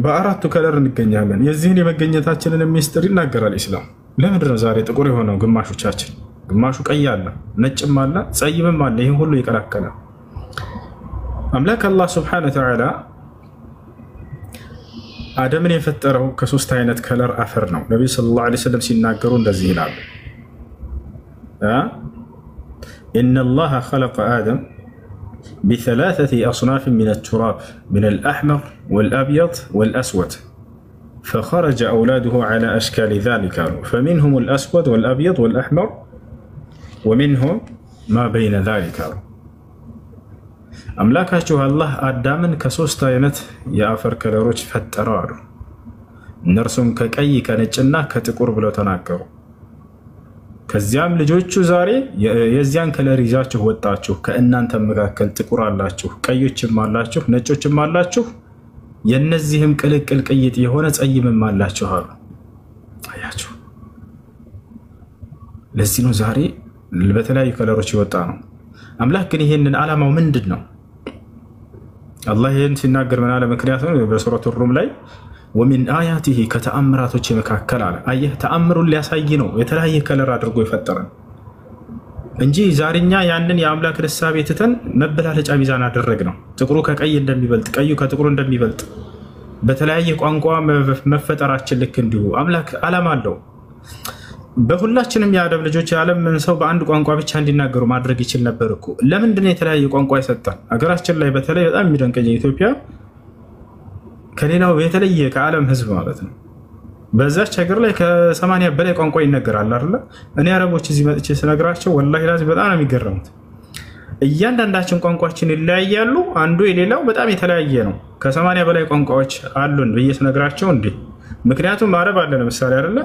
በአራቱ ከለር እንገኛለን። የዚህን የመገኘታችንን ሚስጥር ይናገራል ኢስላም። ለምንድን ነው ዛሬ ጥቁር የሆነው? ግማሾቻችን ግማሹ ቀይ አለ፣ ነጭም አለ፣ ጸይምም አለ። ይህን ሁሉ ይቀላቀለ አምላክ አላህ ሱብሓነሁ ወተዓላ አደምን የፈጠረው ከሶስት አይነት ከለር አፈር ነው። ነብዩ ሰለላሁ ዐለይሂ ወሰለም ሲናገሩ እንደዚህ ይላሉ። إن الله خلق آدم بثلاثة أصناف من التراب من الأحمر والأبيض والأسود فخرج أولاده على أشكال ذلك فمنهم الأسود والأبيض والأحمر ومنهم ما بين ذلك أملاكاته الله آدمن كسوست عينت يا أفر كلروج فترار እነርሱም ከቀይ ከነጭና ከጥቁር ብለው ተናገሩ። ከዚያም ልጆቹ ዛሬ የዚያን ከለር ይዛችሁ ወጣችሁ፣ ከእናንተ መካከል ጥቁር አላችሁ፣ ቀዮችም አላችሁ፣ ነጮችም አላችሁ፣ የነዚህም ቅልቅል ቅይጥ የሆነ ጸይምም አላችሁ አሉ። አያችሁ፣ ለዚህ ነው ዛሬ በተለያዩ ከለሮች ይወጣ ነው። አምላክ ግን ይሄንን ዓላማው ምንድን ነው? አላህ ይህን ሲናገር ምን አለ? ምክንያቱም በሱረቱ ሩም ላይ ወሚን አያቲሂ ከተአምራቶች መካከል አለ። አየህ፣ ተአምሩን ሊያሳይ ነው የተለያየ ከለር አድርጎ የፈጠረን እንጂ ዛሬኛ ያንን የአምላክ ሐሳብ ትተን መበላለጫ ሚዛን አደረግ ነው። ጥቁሩ ከቀይ እንደሚበልጥ፣ ቀዩ ከጥቁሩ እንደሚበልጥ በተለያየ ቋንቋ መፈጠራችን ልክ እንዲሁ አምላክ ዓላማ አለው። በሁላችንም የአደም ልጆች የዓለም ሰው በአንድ ቋንቋ ብቻ እንዲናገሩ ማድረግ ይችል ነበር እኮ። ለምንድን ነው የተለያየ ቋንቋ ይሰጣል? ሀገራችን ላይ በተለይ በጣም የሚደንቀኝ ኢትዮጵያ ከሌላው የተለየ ከዓለም ህዝብ ማለት ነው። በዛች ሀገር ላይ ከ80 በላይ ቋንቋ ይነገራል አይደል? እኔ አረቦች እዚህ መጥቼ ስነግራቸው ወላሂ ላዚ በጣም ነው የሚገረሙት። እያንዳንዳችን ቋንቋችን ይለያያሉ፣ አንዱ የሌላው በጣም የተለያየ ነው። ከ80 በላይ ቋንቋዎች አሉን ብዬ ስነግራቸው እንዴ! ምክንያቱም አረብ አለ ለምሳሌ አይደለ?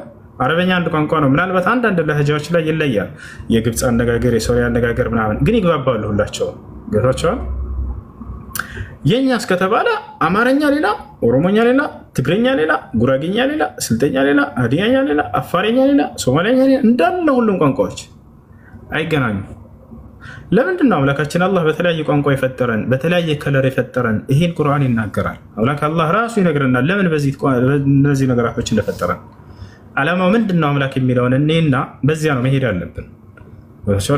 አረበኛ አንድ ቋንቋ ነው። ምናልባት አንዳንድ ለህጃዎች ላይ ይለያል። የግብፅ አነጋገር፣ የሶሪያ አነጋገር ምናምን ግን ይግባባሉ ሁላቸው። ገብቷቸዋል። የኛ እስከተባለ አማርኛ ሌላ፣ ኦሮሞኛ ሌላ፣ ትግረኛ ሌላ፣ ጉራጌኛ ሌላ፣ ስልጠኛ ሌላ፣ ሀዲያኛ ሌላ፣ አፋርኛ ሌላ፣ ሶማሊያኛ ሌላ፣ እንዳለ ሁሉም ቋንቋዎች አይገናኙም። ለምንድን ነው አምላካችን አላህ በተለያየ ቋንቋ የፈጠረን በተለያየ ከለር የፈጠረን? ይሄን ቁርአን ይናገራል። አምላክ አላህ ራሱ ይነግረናል ለምን እነዚህ ነገራቶች እንደፈጠረን። ዓላማው ምንድነው አምላክ የሚለውን እኔና በዚያ ነው መሄድ ያለብን።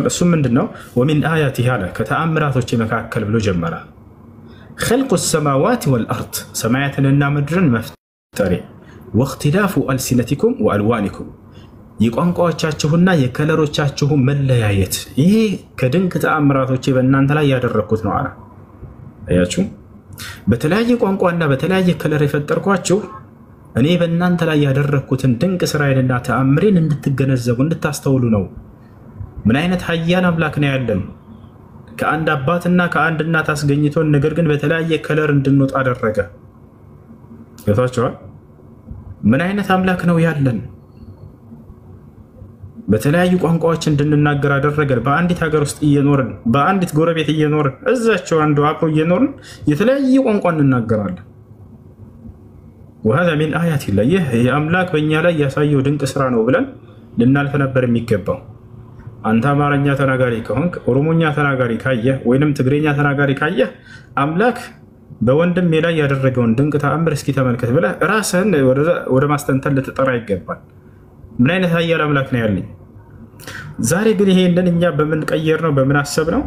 እሱም ምንድነው? ወሚን አያቲሂ አለ ከተአምራቶች መካከል ብሎ ጀመረ። ኸልቁ ሰማዋት ወልአርድ ሰማያትንና ምድርን መፍጠሬ፣ ወእኽቲላፉ አልሲነቲኩም ወአልዋኒኩም የቋንቋዎቻችሁና የከለሮቻችሁ መለያየት፣ ይሄ ከድንቅ ተአምራቶች በእናንተ ላይ ያደረኩት ነው አለ። አያችሁ፣ በተለያየ ቋንቋና በተለያየ ከለር የፈጠርኳችሁ እኔ በእናንተ ላይ ያደረኩትን ድንቅ ስራዬንና ተአምሬን እንድትገነዘቡ እንድታስተውሉ ነው። ምን አይነት ኃያል አምላክ ነው ያለን! ከአንድ አባትና ከአንድ እናት አስገኝቶን ነገር ግን በተለያየ ከለር እንድንወጣ አደረገ። ገብቷችኋል? ምን አይነት አምላክ ነው ያለን! በተለያዩ ቋንቋዎች እንድንናገር አደረገን። በአንዲት ሀገር ውስጥ እየኖርን በአንዲት ጎረቤት እየኖርን እዛቸው አንዱ አብሮ እየኖርን የተለያየ ቋንቋ እንናገራለን። وهذا من آيات الله ይህ የአምላክ በእኛ ላይ ያሳየው ድንቅ ስራ ነው ብለን ልናልፍ ነበር የሚገባው። አንተ አማርኛ ተናጋሪ ከሆንክ ኦሮሞኛ ተናጋሪ ካየህ ወይንም ትግሬኛ ተናጋሪ ካየህ አምላክ በወንድሜ ላይ ያደረገውን ድንቅ ተአምር እስኪ ተመልከት ብለህ ራስህን ወደ ማስተንተን ልትጠራ ይገባል። ምን አይነት ኃያል አምላክ ነው ያለኝ! ዛሬ ግን ይሄንን እኛ በምን ቀየር ነው በምን አሰብ ነው?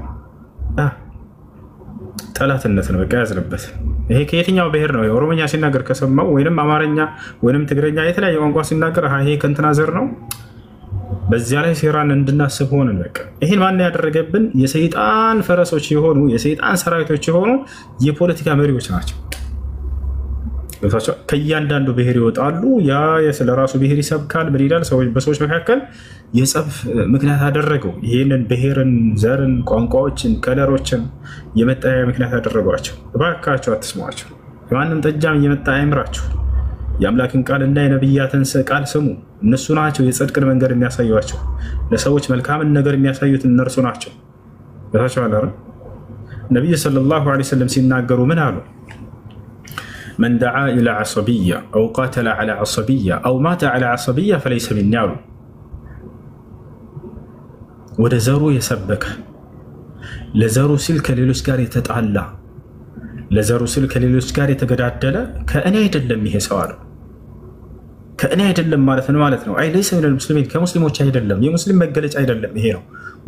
ጠላትነት ነው በቃ ያዝንበት። ይሄ ከየትኛው ብሔር ነው? ኦሮሞኛ ሲናገር ከሰማው ወይንም አማርኛ ወይንም ትግረኛ የተለያየ ቋንቋ ሲናገር ይሄ ከእንትና ዘር ነው። በዚያ ላይ ሴራን እንድናስብ ሆነን በቃ ይሄን ማን ያደረገብን? የሰይጣን ፈረሶች የሆኑ የሰይጣን ሰራዊቶች የሆኑ የፖለቲካ መሪዎች ናቸው። ከእያንዳንዱ ብሔር ይወጣሉ። ያ ስለራሱ ብሔር ይሰብካል። ምን ይላል? በሰዎች መካከል የጸብ ምክንያት አደረገው። ይህንን ብሔርን፣ ዘርን፣ ቋንቋዎችን፣ ከለሮችን የመጣያ ምክንያት ያደረጓቸው። እባካቸው አትስሟቸው። የማንም ጠጃም እየመጣ አይምራችሁ። የአምላክን ቃልና የነቢያትን ቃል ስሙ። እነሱ ናቸው የጽድቅን መንገድ የሚያሳዩቸው። ለሰዎች መልካምን ነገር የሚያሳዩት እነርሱ ናቸው። ታቸዋለ ነቢዩ ሰለላሁ ዐለይሂ ወሰለም ሲናገሩ ምን አሉ? من دعا إلى عصبية أو قاتل على عصبية أو مات على عصبية فليس مني አሉ። ወደ ዘሩ የሰበከ ለዘሩ ሲል ከሌሎች ጋር የተጣላ ለዘሩ ሲል ከሌሎች ጋር የተገዳደለ ከእኔ አይደለም ይሄ ሰው አሉ። ከእኔ አይደለም ማለት ነው ማለት ነው። አይ ለይሰ ሚነል ሙስሊሚን ከሙስሊሞች አይደለም፣ የሙስሊም መገለጫ አይደለም ይሄ ነው።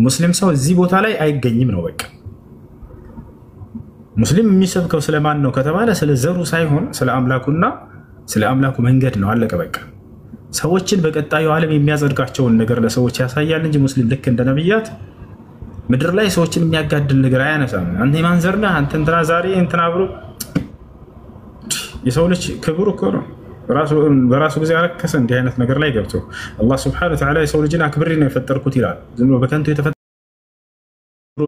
ሙስሊም ሰው እዚህ ቦታ ላይ አይገኝም ነው በቃ። ሙስሊም የሚሰብከው ስለማን ነው ከተባለ ስለ ዘሩ ሳይሆን ስለ አምላኩና ስለ አምላኩ መንገድ ነው። አለቀ በቃ። ሰዎችን በቀጣዩ ዓለም የሚያጸድቃቸውን ነገር ለሰዎች ያሳያል እንጂ ሙስሊም ልክ እንደ ነብያት ምድር ላይ ሰዎችን የሚያጋድል ነገር አያነሳም። አንተ የማን ዘር ነህ? አንተ እንትና ዛሬ እንትና ብሎ የሰው ልጅ ክብሩ እኮ ነው። በራሱ ጊዜ አረከሰ እንዲህ አይነት ነገር ላይ ገብቶ አላህ ሱብሓነሁ ወተዓላ የሰው ልጅን አክብሬ ነው የፈጠርኩት ይላል። ዝም ብሎ በከንቱ የተፈጠሩ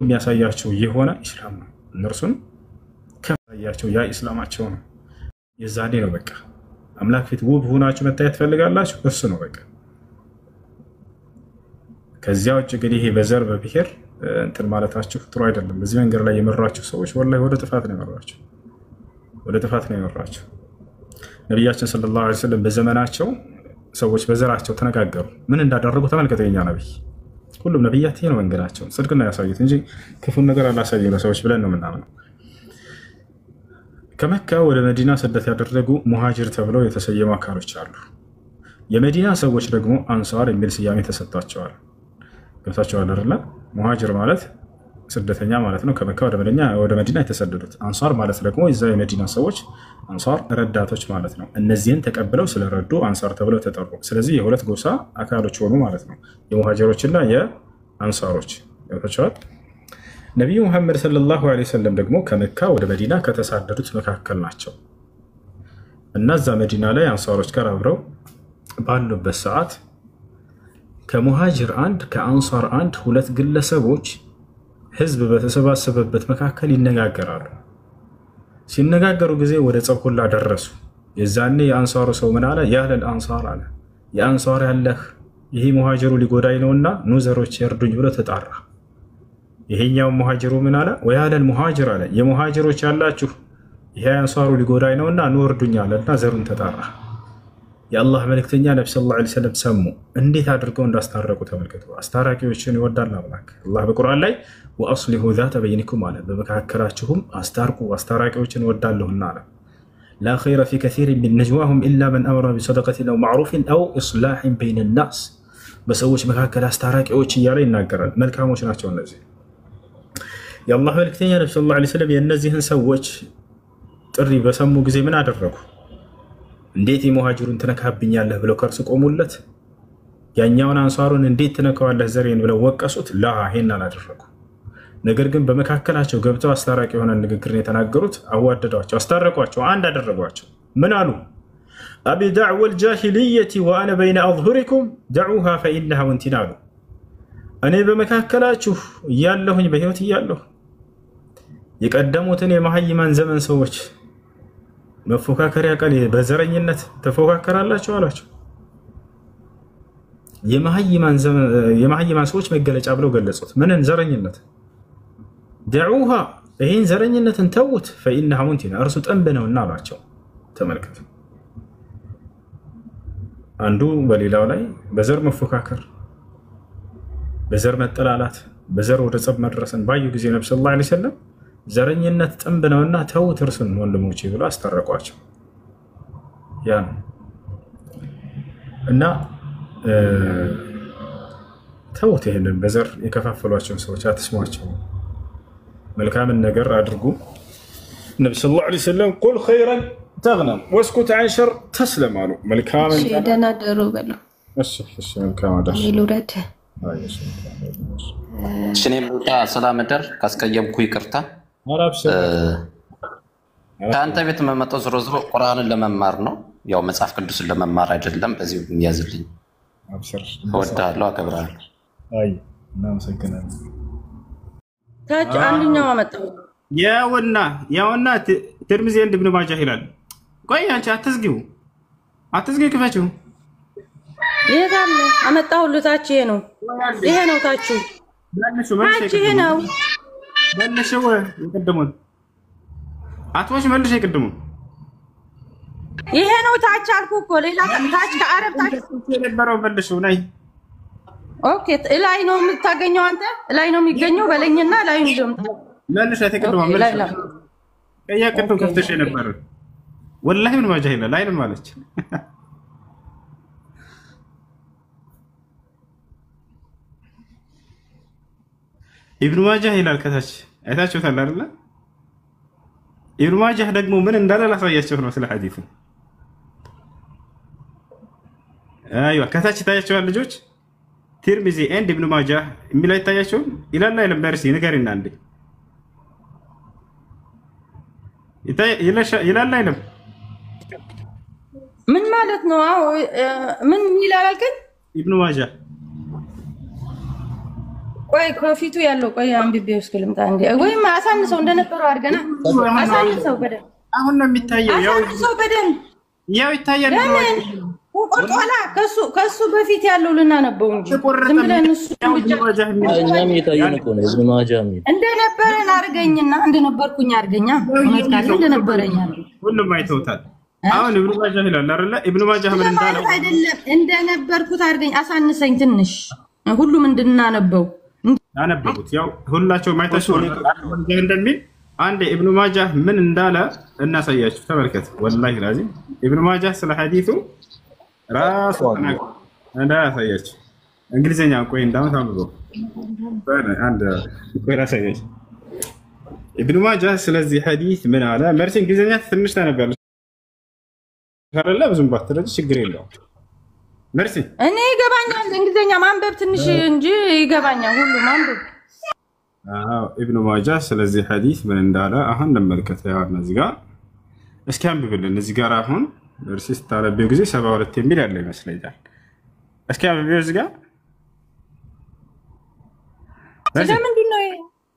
የሚያሳያቸው የሆነ ኢስላም ነው። እነርሱን ከያቸው ያ ኢስላማቸው ነው። የዛኔ ነው በቃ አምላክ ፊት ውብ ሆናችሁ መታየት ትፈልጋላችሁ? እሱ ነው በቃ። ከዚያ ውጭ ግን ይሄ በዘር በብሔር እንትን ማለታችሁ ጥሩ አይደለም። በዚህ መንገድ ላይ የመራችሁ ሰዎች ወላሂ ወደ ጥፋት ነው የመራችሁ፣ ወደ ጥፋት ነው የመራችሁ። ነቢያችን ሰለላሁ ዐለይሂ ወሰለም በዘመናቸው ሰዎች በዘራቸው ተነጋገሩ። ምን እንዳደረጉ ተመልከቱ። የኛ ነቢይ፣ ሁሉም ነቢያት ይሄ ነው መንገዳቸው፣ ጽድቅና ያሳዩት እንጂ ክፉን ነገር አላሳዩ ለሰዎች ብለን ነው የምናምነው። ከመካ ወደ መዲና ስደት ያደረጉ ሙሃጅር ተብለው የተሰየሙ አካሎች አሉ። የመዲና ሰዎች ደግሞ አንሷር የሚል ስያሜ ተሰጥቷቸዋል። ገብታችኋል አይደል? ሙሃጅር ማለት ስደተኛ ማለት ነው፣ ከመካ ወደ መዲና የተሰደዱት። አንሷር ማለት ደግሞ የዛ የመዲና ሰዎች አንሷር ረዳቶች ማለት ነው። እነዚህን ተቀብለው ስለረዱ አንሷር ተብለው ተጠሩ። ስለዚህ የሁለት ጎሳ አካሎች ሆኑ ማለት ነው፣ የሙሃጅሮችና የአንሷሮች። ገብታችኋል? ነቢዩ ሙሐመድ ሰለላሁ ዐለይሂ ወሰለም ደግሞ ከመካ ወደ መዲና ከተሳደዱት መካከል ናቸው። እነዛ መዲና ላይ አንሷሮች ጋር አብረው ባሉበት ሰዓት ከሙሃጅር አንድ ከአንሷር አንድ ሁለት ግለሰቦች ህዝብ በተሰባሰበበት መካከል ይነጋገራሉ። ሲነጋገሩ ጊዜ ወደ ጸብ ሁላ ደረሱ። የዛኔ የአንሷሩ ሰው ምን አለ? ያህለል አንሷር አለ፣ የአንሷር ያለህ ይሄ ሙሃጅሩ ሊጎዳኝ ነውና ኑ ዘሮች የርዱኝ ብሎ ተጣራ። ይሄኛው ሙሃጅሩ ምን አለ? ወያለል ሙሃጅር አለ፣ የሙሃጅሮች ያላችሁ ይሄ አንሷሩ ሊጎዳኝ ነውና ኑ እርዱኝ አለና ዘሩን ተጣራ። የአላህ መልእክተኛ ነብዩ ሰለላሁ ዐለይሂ ወሰለም ሰሙ። እንዴት አድርገው እንዳስታረቁ ተመልከቱ። አስታራቂዎችን ይወዳል አምላክ። አላህ በቁርአን ላይ ወአስሊሁ ዛተ በይኒኩም አለ፣ በመካከላችሁም አስታርቁ አስታራቂዎችን እወዳለሁና አለ። ላ ኸይረ ፊ ከሲር ሚን ነጅዋሁም ኢላ መን አመረ ቢሰደቀቲን አው ማዕሩፊን አው ኢስላሕን በይነ ናስ። በሰዎች መካከል አስታራቂዎች እያለ ይናገራል። መልካሞች ናቸው እነዚህ። የአላህ መልእክተኛ ነብዩ ሰለላሁ ዐለይሂ ወሰለም የእነዚህን ሰዎች ጥሪ በሰሙ ጊዜ ምን አደረጉ? እንዴት የሙሃጅሩን ትነካብኛለህ ብለው ከእርሱ ቆሙለት። ያኛውን አንሷሩን እንዴት ትነካዋለህ ዘሬን ብለው ወቀሱት። ላ ይሄን አላደረጉ። ነገር ግን በመካከላቸው ገብተው አስታራቂ የሆነ ንግግርን የተናገሩት፣ አዋደዷቸው፣ አስታረቋቸው፣ አንድ አደረጓቸው። ምን አሉ? አቢ ዳዕወል ጃሂልየቲ ወአነ በይነ አዝሁሪኩም ደዑሃ ፈኢነሃ ወንቲን አሉ። እኔ በመካከላችሁ እያለሁኝ በህይወት እያለሁ የቀደሙትን የመሀይማን ዘመን ሰዎች መፎካከሪያ ቃል በዘረኝነት ተፎካከራላችሁ አላቸው። የመሀይማን ሰዎች መገለጫ ብለው ገለጹት። ምንን? ዘረኝነት። ደዑሃ ይህን ዘረኝነትን ተዉት፣ ፈኢነሃ ሙንቲና እርሱ ጥንብ ነውና አሏቸው። ተመልከቱ። አንዱ በሌላው ላይ በዘር መፎካከር፣ በዘር መጠላላት፣ በዘር ወደ ጸብ መድረስን ባዩ ጊዜ ነብዩ ሰለላሁ ዐለይሂ ወሰለም ዘረኝነት ጥንብ ነውና ተዉት እርሱን ወንድሞቼ ብሎ አስታረቋቸው። ያ ነው እና ተዉት። ይሄንን በዘር የከፋፈሏቸውን ሰዎች አትስሟቸው፣ መልካምን ነገር አድርጉ። ነብዩ ሰለላሁ ዐለይሂ ወሰለም ቁል ኸይረን ተግነም ወስኩት ዐን ሸር ተስለም አሉ። መልካምን ደህና ደሩ በለው። እሺ መልካም አዳር ይሉረት እኔም ሰላም ደር ካስቀየምኩ ይቅርታ። ከአንተ ቤት መመጣው ዞሮ ዞሮ ቁርአንን ለመማር ነው፣ ያው መጽሐፍ ቅዱስን ለመማር አይደለም። በዚህ የሚያዝልኝ እወድሃለሁ፣ አከብርሃለሁ። አይ እናመሰግናለን። ታች አንደኛው አመጣው ያውና ትርሚዚ እንደ ኢብኑ ማጃህ ይላል። ቆይ አንቺ አትዝጊው ክፈችው። ይሄዳል አመጣሁልህ። ታች ይሄ ነው ታቹ ታች ይሄ ነው። መልሽው የቀደሙን አትዋሽ፣ መልሽ የቀደሙን ይሄ ነው ታች አልኩህ እኮ። ሌላ ታች ከአረብ ታች የነበረው መልሽው ነይ። ኦኬ ላይ ነው የምታገኘው አንተ፣ ላይ ነው የሚገኘው በለኝና ላይ ነው ደምጣ መልሽ የተቀደሙ መልሽ ከያቀደም ከፍተሽ ነበር። ወላሂ ምን ማጃህ ይላል አይደል ማለች። ኢብኑ ማጃህ ይላል ከታች አይታችሁታል አይደል? ኢብኑ ማጃህ ደግሞ ምን እንዳለ ላሳያችሁ ነው ስለ ሐዲሱ። አይዋ ከታች ታያችኋል ልጆች። ትርሚዚ ኤንድ ኢብኑ ማጃህ የሚል አይታያችሁም? ይላል አይደል? በርሲ ንገሪና አንዴ ይላል አይደል? ምን ማለት ነው? አዎ ምን ይላል ግን ኢብኑ ማጃህ ቆይ ከፊቱ ያለው ቆይ አንብቤው እስኪ ልምጣ እንዴ ወይም አሳንሰው እንደነበረው አድርገና አሳንሰው በደንብ አሁን ነው የሚታየው። ያው አሳንሰው በደንብ ያው ይታያል። ቆርጧላ ከሱ በፊት ያለው ልናነበው እንጂ ዝም ብለን እሱ እኛም የታየን እኮ ነው። ኢብኑ ማጃህ የሚል እንደነበረን አድርገኝና እንደነበርኩኝ አድርገኛ እንደነበረኝ ሁሉም አይተውታል። አሁን ኢብኑ ማጃህ ይላል አይደለ? ኢብኑ ማጃህ ምን እንዳለ አይደለም እንደነበርኩት አድርገኝ አሳንሰኝ ትንሽ ሁሉም እንድናነበው አነበቡት። ያው ሁላቸው ማይታቸው እንደሚል አንድ ኢብኑ ማጃህ ምን እንዳለ እናሳያችሁ። ተመልከት። ወላሂ ላዚም ኢብኑ ማጃህ ስለ ሐዲሱ ራሱ እንዳያሳያችሁ እንግሊዘኛ ቆይ እንዳውም ታምበው አንድ ቆይ ላሳያችሁ። ኢብኑ ማጃህ ስለዚህ ሐዲስ ምን አለ? መርሲ እንግሊዘኛ ትንሽ ታነባለች ካለ ብዙም ባትረጂ ችግር የለውም። መርሲ እኔ ይገባኛል እንግሊዘኛ ማንበብ ትንሽ እንጂ ይገባኛል ሁሉ ማንበብ። ኢብኑ ማጃህ ስለዚህ ሐዲስ ምን እንዳለ አሁን እንመልከት። ያው እዚህ ጋር እስኪ አንብብልን። እዚህ ጋር አሁን መርሲ ስታነቢው ጊዜ 72 የሚል ያለ ይመስለኛል። እስኪ አንብቢው እዚህ ጋር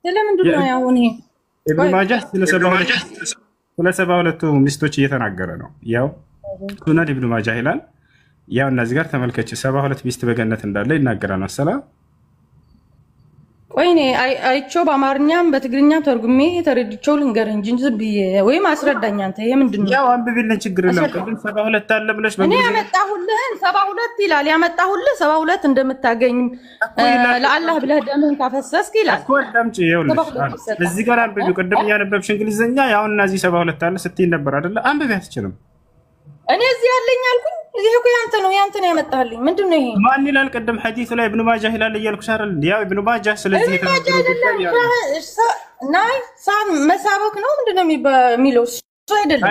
ስለምንድን ነው ያው እኔ ኢብኑ ማጃህ ስለ 72 ሚስቶች እየተናገረ ነው። ያው ሱነን ኢብኑ ማጃህ ይላል። ያው እነዚህ ጋር ተመልከች 72 ሚስት በገነት እንዳለ ይናገራል መሰላ። ቆይ እኔ አይቼው በአማርኛም በትግርኛም ተርጉሜ ተረድቼው ልንገር እንጂ ዝም ብዬ ወይም አስረዳኝ አንተ። ይሄ ምንድን ነው? ያው አንብቢልን ችግር የለም። ቅድም 72 አለ ብለሽ እኔ ያመጣሁልህን 72 ይላል። ያመጣሁልህ 72 እንደምታገኝ ለአላህ ብለህ ደምህን ካፈሰስክ ይላል እኮ። አዳምጪ ይኸውልሽ እዚህ ጋር አንብቢው። ቅድም እያነበብሽ እንግሊዝኛ ያው እነዚህ 72 አለ ስትይ ነበር አይደለ? አንብቢ አትችልም። እኔ እዚህ ያለኝ አልኩኝ። ይሄ እኮ ያንተ ነው ያመጣህልኝ። ምንድን ነው ይሄ? ማን ይላል? ቅድም ሐዲሱ ላይ ኢብኑ ማጃህ ይላል እያልኩሽ አይደል? ያው ኢብኑ ማጃህ ስለዚህ መሳበክ ነው ምንድን ነው የሚለው? እሱ አይደለም።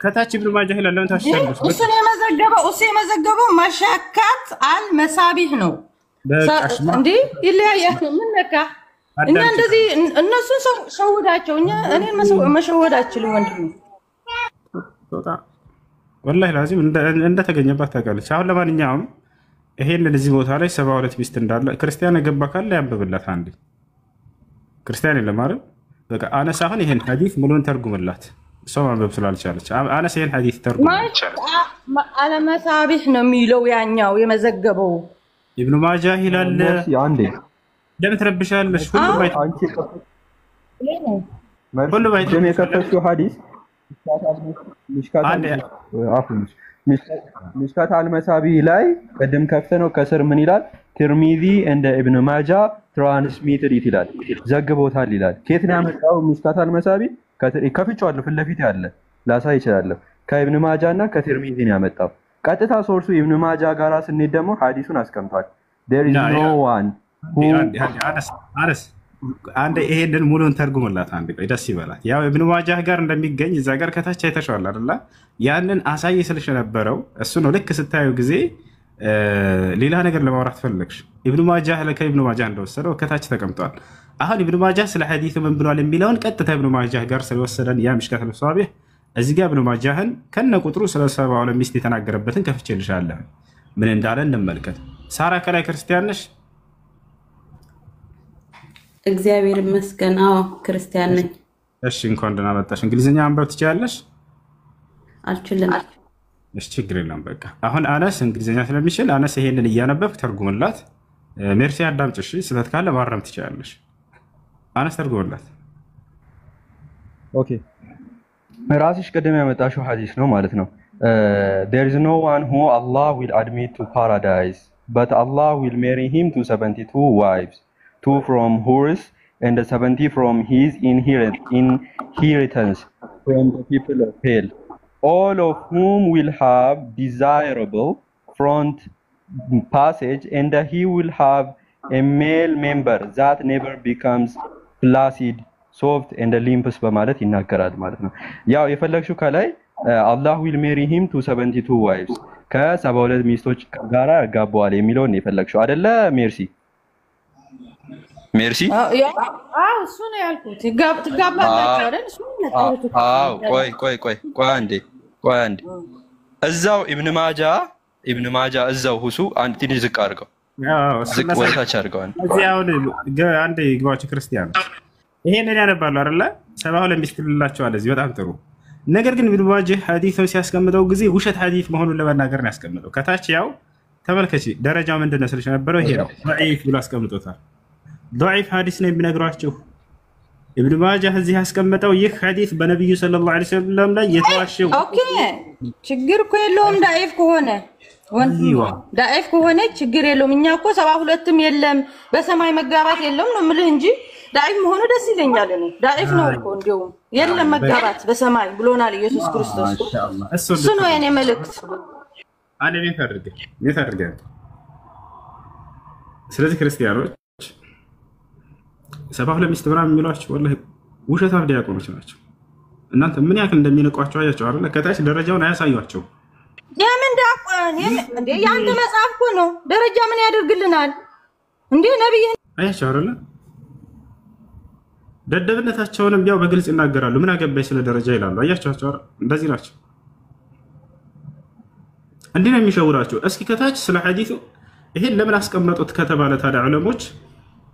ከታች ኢብኑ ማጃህ ይላል። ለምን ታሽሻለሽ? እሱ የመዘገበው መሻካት አልመሳቢህ ነው እንዴ? ይለያያል። ምን ነካ? እኛ እንደዚህ እነሱን ሸውዳቸው እኔን መሸወድ አችልም ወንድም ወላሂ ላዚም እንደተገኘባት ታውቃለች። አሁን ለማንኛውም ይሄንን እዚህ ቦታ ላይ 72 ሚስት እንዳለ ክርስቲያን የገባ ካለ ያንብብላት። አንዴ ክርስቲያን የለም አይደል? በቃ አነስ አሁን ይሄን ሐዲስ ሙሉን ተርጉምላት። እሷ ማንበብ ስላልቻለች አነስ ይሄን ሐዲስ ተርጉምላት። አለመሳቢህ ነው የሚለው ያኛው የመዘገበው ኢብኑ ማጃህ ይላል። አንዴ ለምን ትረብሻለሽ? ሁሉ ባይት የከፈችው ሐዲስ ሚሽካት አልመሳቢ ላይ ቅድም ከፍተ ነው። ከስር ምን ይላል? ትርሚዚ እንደ ኢብኑ ማጃ ትራንስሚትድ ይላል፣ ዘግቦታል ይላል። ከየት ነው ያመጣው? ሚሽካት አልመሳቢ ከፍቼዋለሁ፣ ፊት ለፊት ያለ ላሳይ ይችላል። ከኢብኑ ማጃ እና ከትርሚዚ ነው ያመጣው። ቀጥታ ሶርሱ ኢብኑ ማጃ ጋራ ስንሄድ ደግሞ ሐዲሱን አስቀምጧል። there is no one አንድ ይሄንን ሙሉን ተርጉምላት። አንድ ቆይ ደስ ይበላት። ያው ኢብኑ ማጃህ ጋር እንደሚገኝ እዛ ጋር ከታች አይተሽዋል አይደል? ያንን አሳይ ስልሽ ነበረው እሱ ነው። ልክ ስታዩ ጊዜ ሌላ ነገር ለማውራት ፈለግሽ። ኢብኑ ማጃህ ከኢብኑ ማጃህ እንደወሰደው ከታች ተቀምጧል። አሁን ኢብኑ ማጃህ ስለ ሐዲሱ ምን ብሏል የሚለውን ቀጥታ ኢብኑ ማጃህ ጋር ስለወሰደን ያ ሚሽካት አልመሳቢህ እዚህ ጋር ኢብኑ ማጃህን ከነ ቁጥሩ ስለ 72 ሚስት የተናገረበትን ከፍቼልሻለሁ። ምን እንዳለ እንመልከት። ሳራ ከላይ ክርስቲያን ነሽ? እግዚአብሔር ይመስገን። አዎ ክርስቲያን ነኝ። እሺ እንኳን ደህና መጣሽ። እንግሊዝኛ ማንበብ ትችያለሽ? አልችልም። እሺ ችግር የለም። በቃ አሁን አነስ እንግሊዝኛ ስለሚችል አነስ ይሄንን እያነበብክ ተርጉምላት። ሜርሲ አዳምጪ። እሺ ስህተት ካለ ማረም ትችያለሽ። አነስ ተርጉምላት። ኦኬ ራስሽ ቅድም ያመጣሽው ሐዲስ ነው ማለት ነው። there is no one who Allah will admit to paradise but Allah will marry him to 72 wives, 2 from hers and 70 from his inheritance from the people of hell, all of whom will have desirable front passage, and he will have a male member that never becomes flaccid, soft and limps በማለት ይናገራል ማለት ነው። ያው የፈለግሽው ከላይ Allah will marry him to 72 wives ከ72 ሚስቶች ጋር ያጋባዋል የሚለውን የፈለግሽው አይደለ ሜርሲ? ሜርሲ እሱ ነው ያልኩት። ትጋባላችሁ አይደል? እሱ ነው። አዎ ቆይ አንዴ እዛው ኢብኑ ማጃ እዛው ሁሱ አንድ ትንሽ ዝቅ አድርገው፣ ዝቅ ወታች አድርገው። እዚህ አሁን አንዴ ይግባችሁ ክርስቲያን ይሄንን ያነባሉ አይደለ? 72 ሚስት ልላቸዋል እዚህ። በጣም ጥሩ። ነገር ግን ኢብኑ ማጃህ ሐዲሱን ሲያስቀምጠው ጊዜ ውሸት ሐዲስ መሆኑን ለመናገር ነው ያስቀምጠው። ከታች ያው ተመልከቺ ደረጃው ምንድነው ስለሽ ነበረው ይሄ ነው ضعيف ብሎ አስቀምጦታል። ضعيف ሐዲስ ነው የሚነግሯችሁ። ኢብኑ ማጃህ እዚህ ያስቀምጠው ይህ ሐዲስ በነብዩ ሰለላሁ ዐለይሂ ወሰለም ላይ የተዋሸው። ኦኬ ችግር እኮ የለውም ዳኢፍ ከሆነ ዳኢፍ ከሆነ ችግር የለውም። እኛ እኮ 72ም የለም በሰማይ መጋባት የለም ነው የምልህ እንጂ ዳኢፍ መሆኑ ደስ ይለኛል። እኔ ዳኢፍ ነው እኮ እንደውም የለም መጋባት በሰማይ ብሎናል ኢየሱስ ክርስቶስ። እሱ ነው የኔ መልእክት። አንዴ ቤት አድርገ ስለዚህ ክርስቲያኖች 72 ሚስት ምናምን የሚሏቸው ወላሂ ውሸታም ዲያቆኖች ናቸው። እናንተ ምን ያክል እንደሚንቋቸው አያቸው አይደል? ከታች ደረጃውን አያሳዩአቸው። የምን ዲያቆን እንዴ? ያንተ መጽሐፍ እኮ ነው ደረጃ ምን ያደርግልናል እንዴ? ነብይ አያቸው አይደል? ደደብነታቸውንም ቢያው በግልጽ ይናገራሉ። ምን አገባኝ ስለ ደረጃ ይላሉ። አያቸው አይደል? እንደዚህ ናቸው። እንዴ ነው የሚሸውራቸው። እስኪ ከታች ስለ ሐዲሱ ይሄን ለምን አስቀመጡት ከተባለ ታዲያ ዑለሞች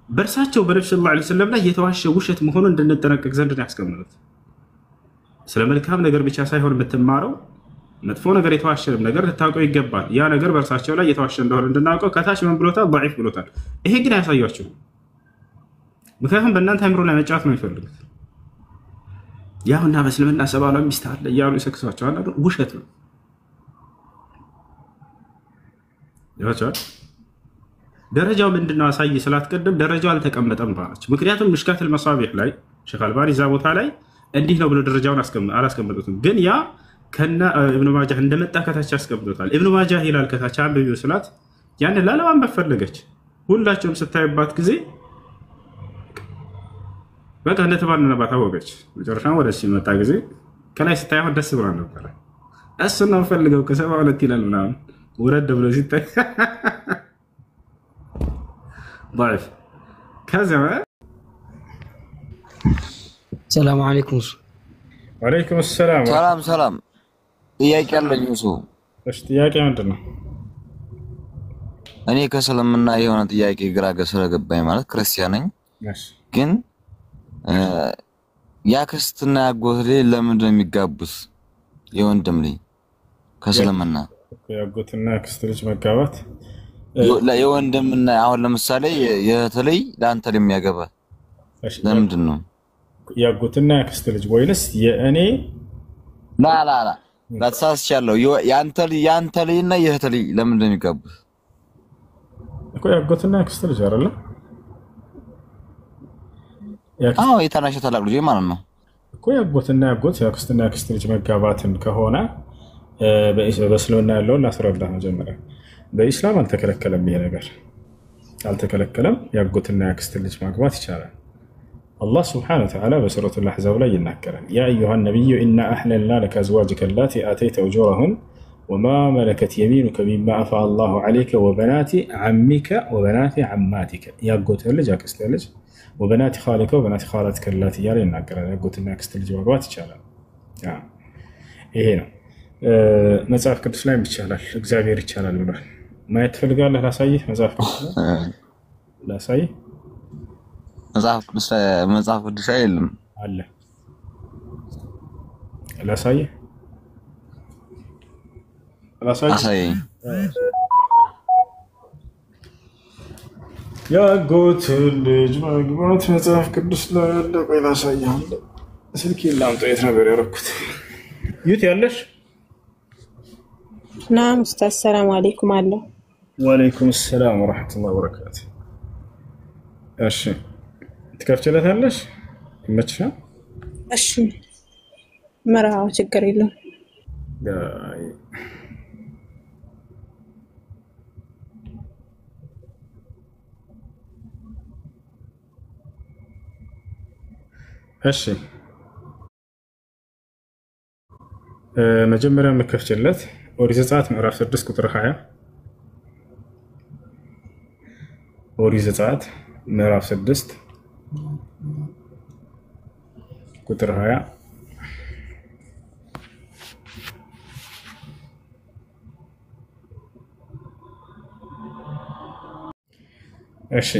በእርሳቸው በነብዩ ሰለላሁ ዐለይሂ ወሰለም ላይ የተዋሸ ውሸት መሆኑን እንድንጠነቀቅ ዘንድ ነው ያስቀመጡት። ስለ መልካም ነገር ብቻ ሳይሆን የምትማረው መጥፎ ነገር የተዋሸንም ነገር ልታውቀው ይገባል። ያ ነገር በእርሳቸው ላይ የተዋሸ እንደሆነ እንድናውቀው ከታች ምን ብሎታል? ضعيف ብሎታል። ይሄ ግን አያሳያችሁ። ምክንያቱም በእናንተ አእምሮ ላይ መጫወት ነው የሚፈልጉት። ያውና በእስልምና 70 ሚስት አለ እያሉ ይሰክሷቸዋል። ውሸት ነው ይወጣል። ደረጃው ምንድነው? አሳይ ስላትቀደም ደረጃው አልተቀመጠም ባለች። ምክንያቱም ምሽካቱል መሳቢህ ላይ ሼኽ አልባኒ እዛ ቦታ ላይ እንዲህ ነው ብሎ ደረጃውን አላስቀመጡትም። ግን ያ ከነ ኢብኑ ማጃህ እንደመጣ ከታች ያስቀምጡታል። ኢብኑ ማጃህ ይላል ከታች አንብቢው ስላት ያን ላለማንበብ ፈለገች። ሁላቸውም ስታይባት ጊዜ በቃ እንደተባለነባት አወቀች። መጨረሻም ወደ ሲመጣ ጊዜ ከላይ ስታየው ደስ ብሎ ነበር። እሱን ነው ፈልገው ከ72 ይላል ምናምን ወረድ ብሎ ሲታይ ضعيف كذا. السلام عليكم. وعليكم السلام. ሰላም ጥያቄ አለኝ። እሺ ጥያቄ ምንድን ነው? እኔ ከእስልምና የሆነ ጥያቄ ግራ ስለገባኝ ማለት ክርስቲያን ነኝ። ግን የአክስትና ያጎት ልጅ ለምንድን ነው የሚጋቡት? የወንድም ልጅ ከእስልምና ያጎትና ያክስት ልጅ መጋባት የወንድምና አሁን ለምሳሌ የእህት ልጅ ለአንተ የሚያገባ ለምንድን ነው? ያጎትና ያክስት ልጅ ወይንስ የእኔ? ላ ተሳስቻለሁ። ያንተ ልጅና የእህት ልጅ ለምንድን ነው የሚጋቡት? እኮ ያጎትና ያክስት ልጅ አይደለ? አዎ የታናሽ ታላቅ ልጅ ማለት ነው እኮ። ያጎትና ያጎት ያክስትና ያክስት ልጅ መጋባትን ከሆነ በእስልምና ያለውን ላስረዳ መጀመሪያ። በኢስላም አልተከለከለም፣ ይሄ ነገር አልተከለከለም። ያጎትና ያክስት ልጅ ማግባት ይቻላል። አላህ ሱብሓነሁ ወተዓላ በሱረቱል አሕዛብ ላይ ይናገራል። ያ አዩሃ ነቢዩ ኢና አሕለልና ለከ አዝዋጀከ አላቲ አተይተ ኡጁረሁን ወማ መለከት የሚኑከ ሚማ አፋ አላሁ ዐለይከ ወበናቲ ዐሚከ ወበናቲ ዐማቲከ። ያጎትህ ልጅ ያክስትህ ልጅ ወበናቲ ኻሊከ ወበናቲ ኻላቲከ አላቲ እያለ ይናገራል። ያጎትና ያክስት ልጅ ማግባት ይቻላል። ይሄ ነው መጽሐፍ ቅዱስ ላይ ይቻላል፣ እግዚአብሔር ይቻላል ብሏል። ማየት ትፈልጋለህ? ላሳይህ። መጽሐፍ ቅዱስ ላሳይህ። መጽሐፍ ቅዱስ ላይ የለም አለ። ላሳይህ። ያጎት ልጅ ማግባት መጽሐፍ ቅዱስ ላይ አለ። ቆይ ላሳይህ። ስልኬን ላምጣው። የት ነበር ያደረኩት? የት ያለሽ? ናም ኡስታዝ ሰላም አለይኩም አለ። ወአለይኩም ሰላም ወራህመቱላሂ ወበረካቱ። እሺ ትከፍችለታለሽ? ይመችሻል? እሺ መርሃው ችግር የለም። እሺ መጀመሪያ መከፍችለት ኦሪት ዘጸአት ምዕራፍ 6 ቁጥር 20 ኦሪት ዘጸአት ምዕራፍ 6 ቁጥር 20 እሺ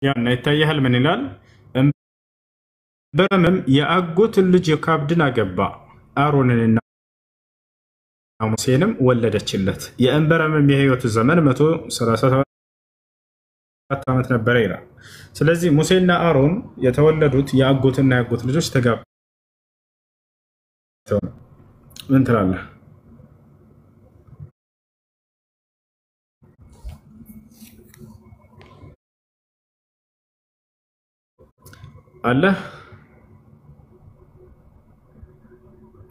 ያና ይታያል ምን ይላል? እንበረምም የአጎትን ልጅ የካብድን አገባ አሮንንና ሙሴንም ወለደችለት። የእንበረምም የህይወት ዘመን 137 ዓመት ነበረ ይላል። ስለዚህ ሙሴና አሮን የተወለዱት የአጎትና የአጎት ልጆች ተጋብተው ነው። ምን ትላለህ? አለ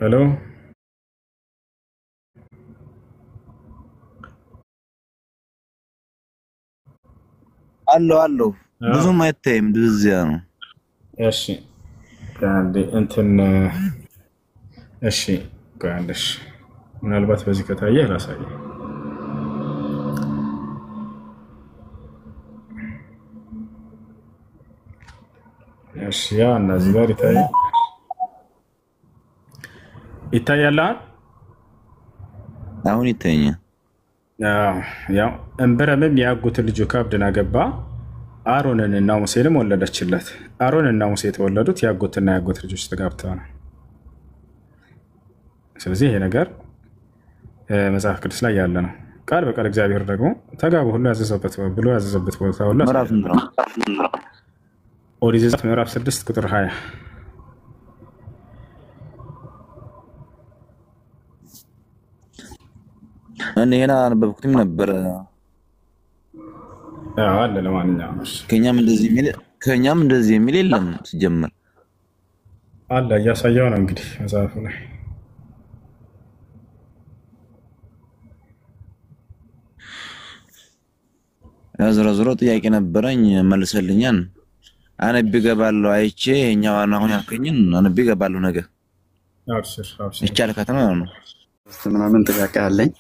ሄሎ አለው ብዙም አይታይም ድዝያ ነው። እሺ ጋንዴ እንትን እሺ ጋንደሽ ምናልባት በዚህ ከታየ ራሳየ እሺ ያ እነዚህ ጋር ይታያል አሁን ይታየኛል። ያው እንበረምም የአጎትን ልጅ ካብድን አገባ አሮንንና ሙሴንም ወለደችለት። አሮንና ሙሴ የተወለዱት የአጎትና የአጎት ልጆች ተጋብተው ነው። ስለዚህ ይሄ ነገር መጽሐፍ ቅዱስ ላይ ያለ ነው። ቃል በቃል እግዚአብሔር ደግሞ ተጋቡ ሁሉ ያዘዘበት ብሎ ያዘዘበት ቦታ ሁሉ ኦሪት ዘጸአት ምዕራፍ 6 ቁጥር 20 እኔ ሄና አንበብኩትም ነበር። አለ ለማንኛውም ከኛም እንደዚህ የሚል የለም ሲጀመር አለ እያሳየው ነው እንግዲህ መጽሐፉ ላይ ያዝረዝሮ ጥያቄ ነበረኝ መልሰልኛል። አነብ ገባለሁ አይቼ የኛው አሁን ያልከኝን አነብ ገባለሁ ነገር አብሽር ይቻል ከተማ ነው። ምናምን ጥያቄ አለኝ።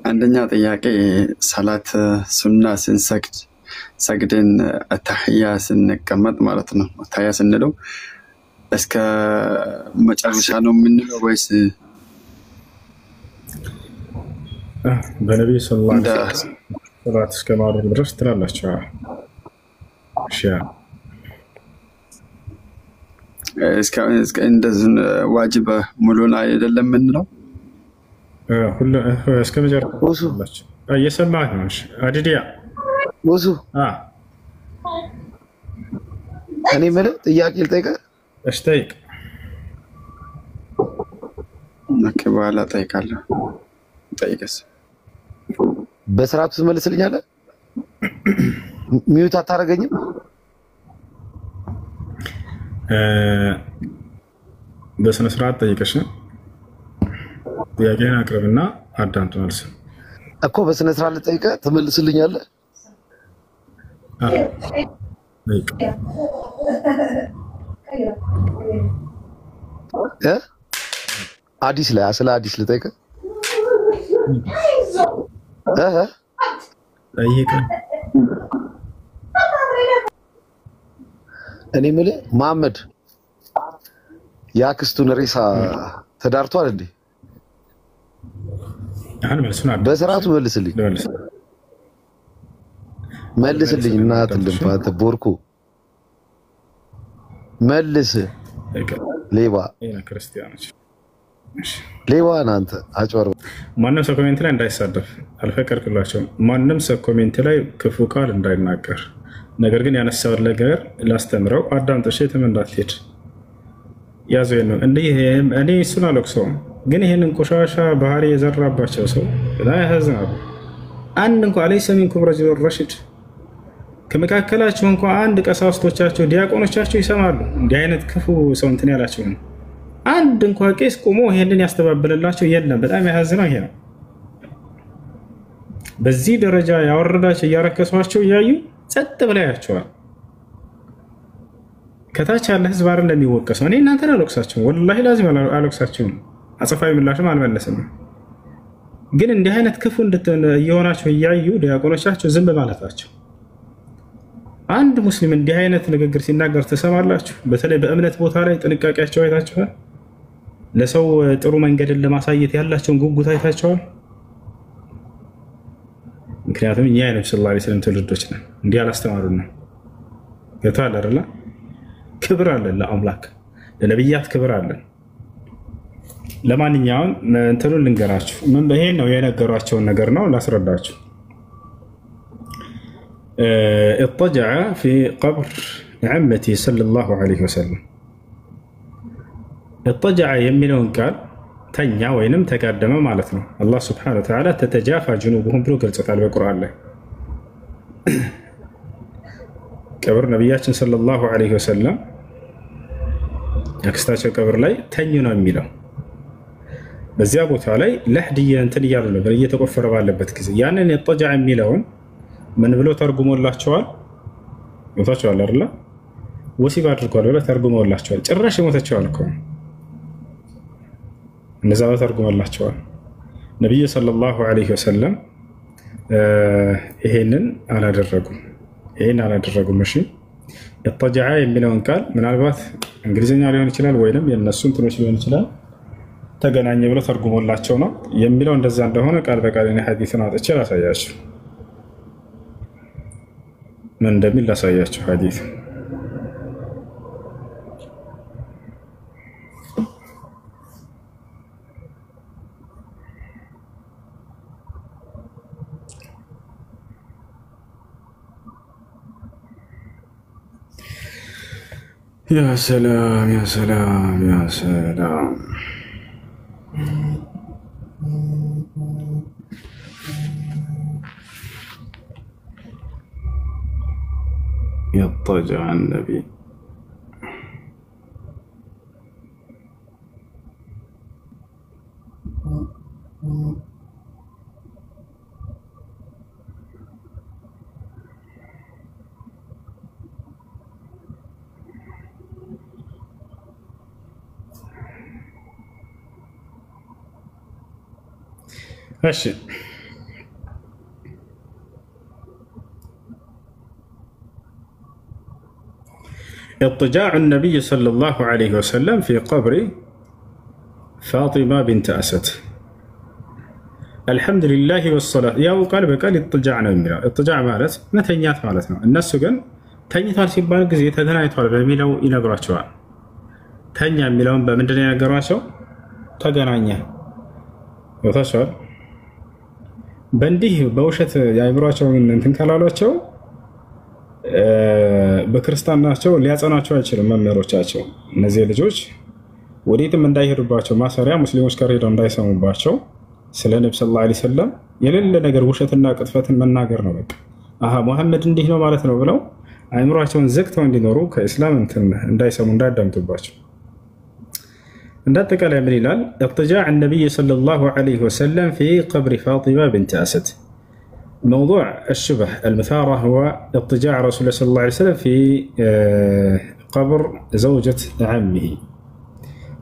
አንደኛ ጥያቄ ሰላት ሱና ስንሰግድ ሰግደን አተህያ ስንቀመጥ ማለት ነው። አተህያ ስንለው እስከ መጨረሻ ነው የምንለው ወይስ በነብዩ ሰለላሁ ዐለይሂ ወሰለም ሰላት እስከ ማድረግ ድረስ ትላላችሁ? እሺ እስከ እንደዚህ ዋጅብ ሙሉን አይደለም የምንለው ሁሉ እስከ መጨረሻ እየሰማህ ነው። እሺ አዲዲያ ወዙ እኔ ማለት ጥያቄ ልጠይቅህ? እሺ ጠይቅ። በኋላ ጠይቃለሁ። ጠይቅስ በስርዓቱ ትመልስልኛለህ? ሚዩት አታረገኝም? በስነ ስርዓት ጠይቀሽ ጥያቄን አቅርብና አዳምጥ መልስ እኮ በስነ ስርዓት ልጠይቅህ ትመልስልኛለህ? አዲስ ላይ ስለ አዲስ ልጠይቅህ? እኔ የምልህ መሐመድ የአክስቱን ሬሳ ተዳርቷል እንዴ? በስርዓቱ መልስልኝ መልስልኝ። እናትህ ልንፋት ቦርኩ መልስ። ሌባ ክርስቲያኖች ሌባ ናንተ አጭበርባሪ። ማንም ሰው ኮሜንት ላይ እንዳይሳደብ አልፈቀድኩላቸውም። ማንም ሰው ኮሜንት ላይ ክፉ ቃል እንዳይናገር። ነገር ግን ያነሳውን ነገር ላስተምረው አዳምጠሽ የትም እንዳትሄድ ያዘው ነው። እኔ እሱን አልወቅሰውም፣ ግን ይህንን ቆሻሻ ባህሪ የዘራባቸው ሰው በጣም ያሳዝናሉ። አንድ እንኳ ለይሰ ሚንኩም ረጁሉን ረሺድ ከመካከላቸው እንኳ አንድ ቀሳውስቶቻቸው ዲያቆኖቻቸው ይሰማሉ እንዲህ አይነት ክፉ ሰው እንትን ያላቸው ነው። አንድ እንኳ ቄስ ቆሞ ይሄንን ያስተባበለላቸው የለም። በጣም ያሳዝነው ይሄ ነው። በዚህ ደረጃ ያወረዳቸው እያረከሷቸው እያዩ ጸጥ ብለው ያያቸዋል። ከታች ያለ ህዝብ አይደለም የሚወቀሰው። እኔ እናንተን አልወቅሳቸውም፣ ወላሂ ላዚም አልወቅሳቸውም። አጸፋዊ ምላሽም አልመለስም። ግን እንዲህ አይነት ክፉ እየሆናቸው እያዩ ዲያቆኖቻቸው ዝም ማለታቸው። አንድ ሙስሊም እንዲህ አይነት ንግግር ሲናገር ትሰማላችሁ? በተለይ በእምነት ቦታ ላይ ጥንቃቄያቸው አይታችኋል? ለሰው ጥሩ መንገድን ለማሳየት ያላቸውን ጉጉት አይታችኋል? ምክንያቱም እኛ የነብዩ ሰለላሁ ዐለይሂ ወሰለም ትውልዶች ነን። እንዲህ አላስተማሩን ነው። ገብቶሃል አይደለ? ክብር አለን ለአምላክ ለነብያት ክብር አለን። ለማንኛውም እንትኑን ልንገራችሁ። ይሄን ነው የነገሯቸውን ነገር ነው ላስረዳችሁ። اضطجع في قبر عمتي صلى الله عليه وسلم. اضطجع የሚለውን ቃል ተኛ ወይንም ተጋደመ ማለት ነው። አላህ Subhanahu Wa Ta'ala تتجافى جنوبهم ብሎ ገልጾታል በቁርአን ላይ። ቀብር ነብያችን ሰለላሁ ዐለይሂ ወሰለም አክስታቸው ቀብር ላይ ተኙ ነው የሚለው። በዚያ ቦታ ላይ ለህድየ እንትን እያሉ ነበር እየተቆፈረ ባለበት ጊዜ ያንን የጠጃዕ የሚለውን ምን ብሎ ተርጉሞላቸዋል? ሞታቸዋል አይደለ? ወሲብ አድርጓል ብሎ ተርጉሞላቸዋል። ጭራሽ ሞተቸዋል እኮ እነዛ ተርጉሞላቸዋል። ነብዩ ሰለላሁ ዐለይሂ ወሰለም ይሄንን አላደረጉም። እሺ የጠጃዕ የሚለውን ቃል ምናልባት እንግሊዝኛ ሊሆን ይችላል ወይንም የነሱ እንትኖች ሊሆን ይችላል ተገናኘ ብሎ ተርጉሞላቸው ነው የሚለው። እንደዛ እንደሆነ ቃል በቃል እኔ ሐዲስን አጥቼ ላሳያችሁ፣ ምን እንደሚል ላሳያችሁ። ሐዲስ ያ ሰላም ያ ሰላም ያ ሰላም يضطجع النبي ماشي. اضطجاع النبي صلى الله عليه وسلم في قبر فاطمة بنت أسد. الحمد لله والصلاة يا وقال بقال اضطجعنا من اضطجاع مالت ما تنيات مالتنا الناس قال تنيات ሲባል ጊዜ ተገናኝቷል በሚለው ይነግሯቸዋል። ተኛ የሚለውን በምንድን ነው ያነገሯቸው? ተገናኘ ወታሻል በእንዲህ በውሸት ያይብሯቸውን እንትን ካላሏቸው በክርስቲያናቸው ሊያጸናቸው አይችልም መምህሮቻቸው። እነዚህ ልጆች ወዴትም እንዳይሄዱባቸው ማሰሪያ ሙስሊሞች ጋር ሄደው እንዳይሰሙባቸው ስለ ነብዩ ሰለላሁ ዐለይሂ ወሰለም የሌለ ነገር ውሸትና ቅጥፈትን መናገር ነው። በቃ አሃ መሐመድ እንዲህ ነው ማለት ነው ብለው አይምሯቸውን ዘግተው እንዲኖሩ ከእስላም እንትን እንዳይሰሙ እንዳዳምጡባቸው። እንዳጠቃላይ ምን ይላል? اضطجاع النبي صلى الله عليه وسلم في قبر فاطمة بنت أسد. موضوع الشبه المثارة هو اضطجاع رسول الله صلى الله عليه وسلم في قبر زوجة عمه.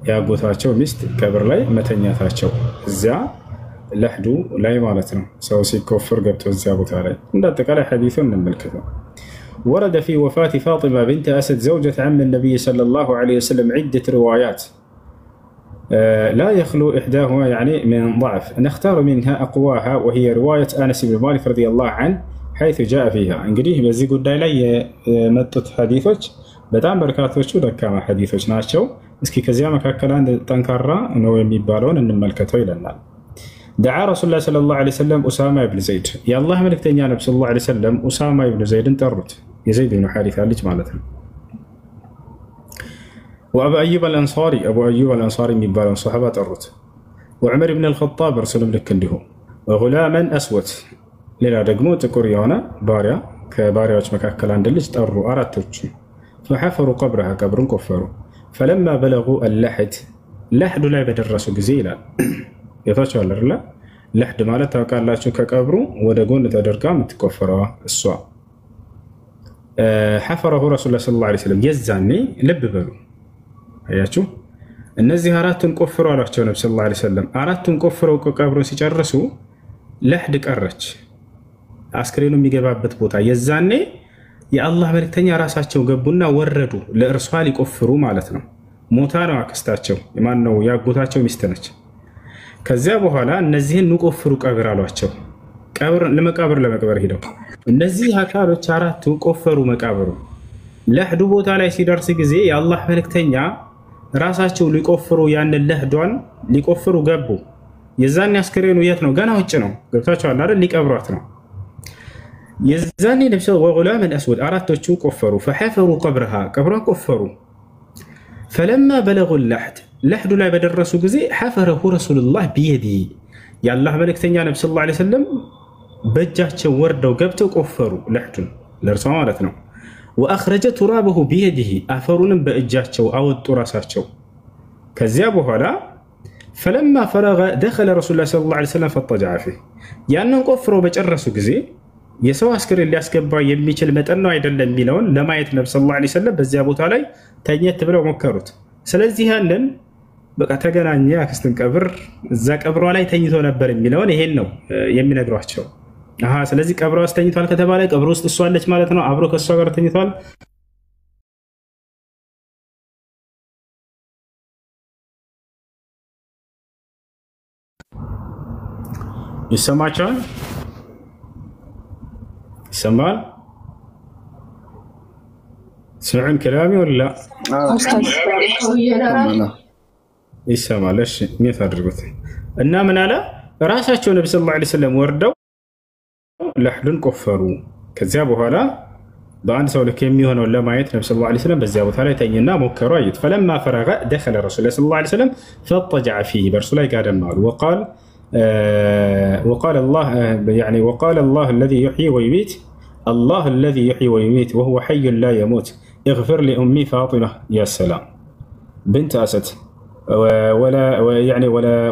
يا قوتاتشو مست قبر لاي متنياتاتشو الزا لحدو لاي مالتنا سو سيكوفر قبتو الزا بوتالاي. እንዳጠቃላይ حديث نملكته. ورد في وفاة فاطمة بنت أسد زوجة عم النبي صلى الله عليه وسلم عدة روايات لا يخلو إحداهما يعني من ضعف، نختار منها أقواها وهي رواية أنس بن مالك رضي الله عنه حيث جاء فيها. እንግዲህ በዚህ ጉዳይ ላይ የመጡት ሐዲሶች በጣም በርካቶቹ ደካማ ሐዲሶች ናቸው። እስኪ ከዚያ መካከል አንድ ጠንካራ ነው የሚባለውን እንመልከተው ይለናል። دعا رسول الله صلى الله عليه وسلم أسامة بن زيد يا الله ملكتኛ ነብዩ صلى الله عليه وسلم أسامة بن زيدን ጠሩት። የዘይድ ብን ሐሪሳ ልጅ ማለት ነው። وأبو أيوب الأنصاري أبو أيوب الأنصاري የሚባለው ሷሃባ ጠሩት። وعمر بن الخطاب رسولም ልክ እንዲሁ وغلاما أسود ሌላ ደግሞ ጥቁር የሆነ ባሪያ ከባሪያዎች መካከል አንድ ልጅ ጠሩ አራቶቹ فحفروا قبرها ቀብሩን ቆፈሩ فلما بلغوا اللحد لحዱ ላይ በደረሱ ጊዜ ይላል የታቻለ አይደለ ለሕድ ማለት ታውቃላችሁ ከቀብሩ ወደ ጎን ተደርጋ የምትቆፈረዋ እሷ حفره رسول الله صلى الله عليه وسلم የዛኔ ልብ በሉ አያችሁ እነዚህ አራቱን ቆፍሩ አላቸው ነብዩ ሰለላሁ ዐለይሂ ወሰለም አራቱን ቆፍረው ቀብሩን ሲጨርሱ ለሕድ ቀረች አስክሬኑ የሚገባበት ቦታ የዛኔ የአላህ መልእክተኛ ራሳቸው ገቡና ወረዱ ለእርሷ ሊቆፍሩ ማለት ነው ሞታ ነው አክስታቸው የማን ነው ያጎታቸው ሚስት ነች ከዚያ በኋላ እነዚህን ንቆፍሩ ቀብር አሏቸው ቀብር ለመቅበር ሄደው እነዚህ አካሎች አራቱ ቆፈሩ መቃብሩ። ለህዱ ቦታ ላይ ሲደርስ ጊዜ የአላህ መልእክተኛ ራሳቸው ሊቆፍሩ ያንን ለህዷን ሊቆፍሩ ገቡ። የዛኔ አስክሬኑ የት ነው? ገና ውጭ ነው። ገብታችኋል አይደል? ሊቀብሯት ነው። የዛኔ ነብዩ ወጉላም አልአስወድ አራቶቹ ቆፈሩ። ፈሐፈሩ ቀብረሃ ቀብሯን ቆፈሩ። ፈለማ በለጉ ለህዱ ላይ በደረሱ ጊዜ ሐፈረሁ ረሱሉላህ ቢየዲ የአላህ መልእክተኛ ነብዩ ሰለላሁ ዐለይሂ ወሰለም በእጃቸው ወርደው ገብተው ቆፈሩ። ለህዱን ለእርሷ ማለት ነው። ወአኽረጀ ቱራበሁ ቢየዲሂ አፈሩንም በእጃቸው አወጡ ራሳቸው። ከዚያ በኋላ ፈለማ ፈረገ ደኸለ ረሱሉላህ ሰለላሁ ዐለይሂ ወሰለም ፈጠጀዐ ፊህ ያንን ቆፍረው በጨረሱ ጊዜ የሰው አስክሬን ሊያስገባ የሚችል መጠን ነው አይደለም የሚለውን ለማየት ነብዩ ሰለላሁ ዐለይሂ ወሰለም በዚያ ቦታ ላይ ተኘት ብለው ሞከሩት። ስለዚህ ያንን በቃ ተገናኘ አክስትን ቀብር እዛ ቀብሯ ላይ ተኝቶ ነበር የሚለውን ይሄን ነው የሚነግሯቸው። ስለዚህ ቀብሯ ውስጥ ተኝቷል ከተባለ ቀብሩ ውስጥ እሷ አለች ማለት ነው። አብሮ ከእሷ ጋር ተኝቷል። ይሰማቸዋል? ይሰማል? ስምዑን ከላሚ ወላ ይሰማል? እሺ ኔት አድርጉት እና ምን አለ ራሳቸው ነብዩ ሰለላሁ ዐለይሂ ወሰለም ወርደው ለህዱን ቆፈሩ። ከዚያ በኋላ በአንድ ሰው ልክ የሚሆነውን ለማየት ነብዩ ሰለላሁ ዐለይሂ ወሰለም በዚያ ቦታ ላይ ተኝና ሞከሩ አዩት። ፈለማ ፈረገ ደኸለ ረሱሉላህ ሰለላሁ ዐለይሂ ወሰለም ፈጠጀዐ ፊህ በእርሱ ላይ ጋደም አሉ። وقال الله الذي يحيي ويميت الله الذي يحيي ويميت وهو حي لا يموت اغفر لأمي فاطمة يا سلام بنت أسد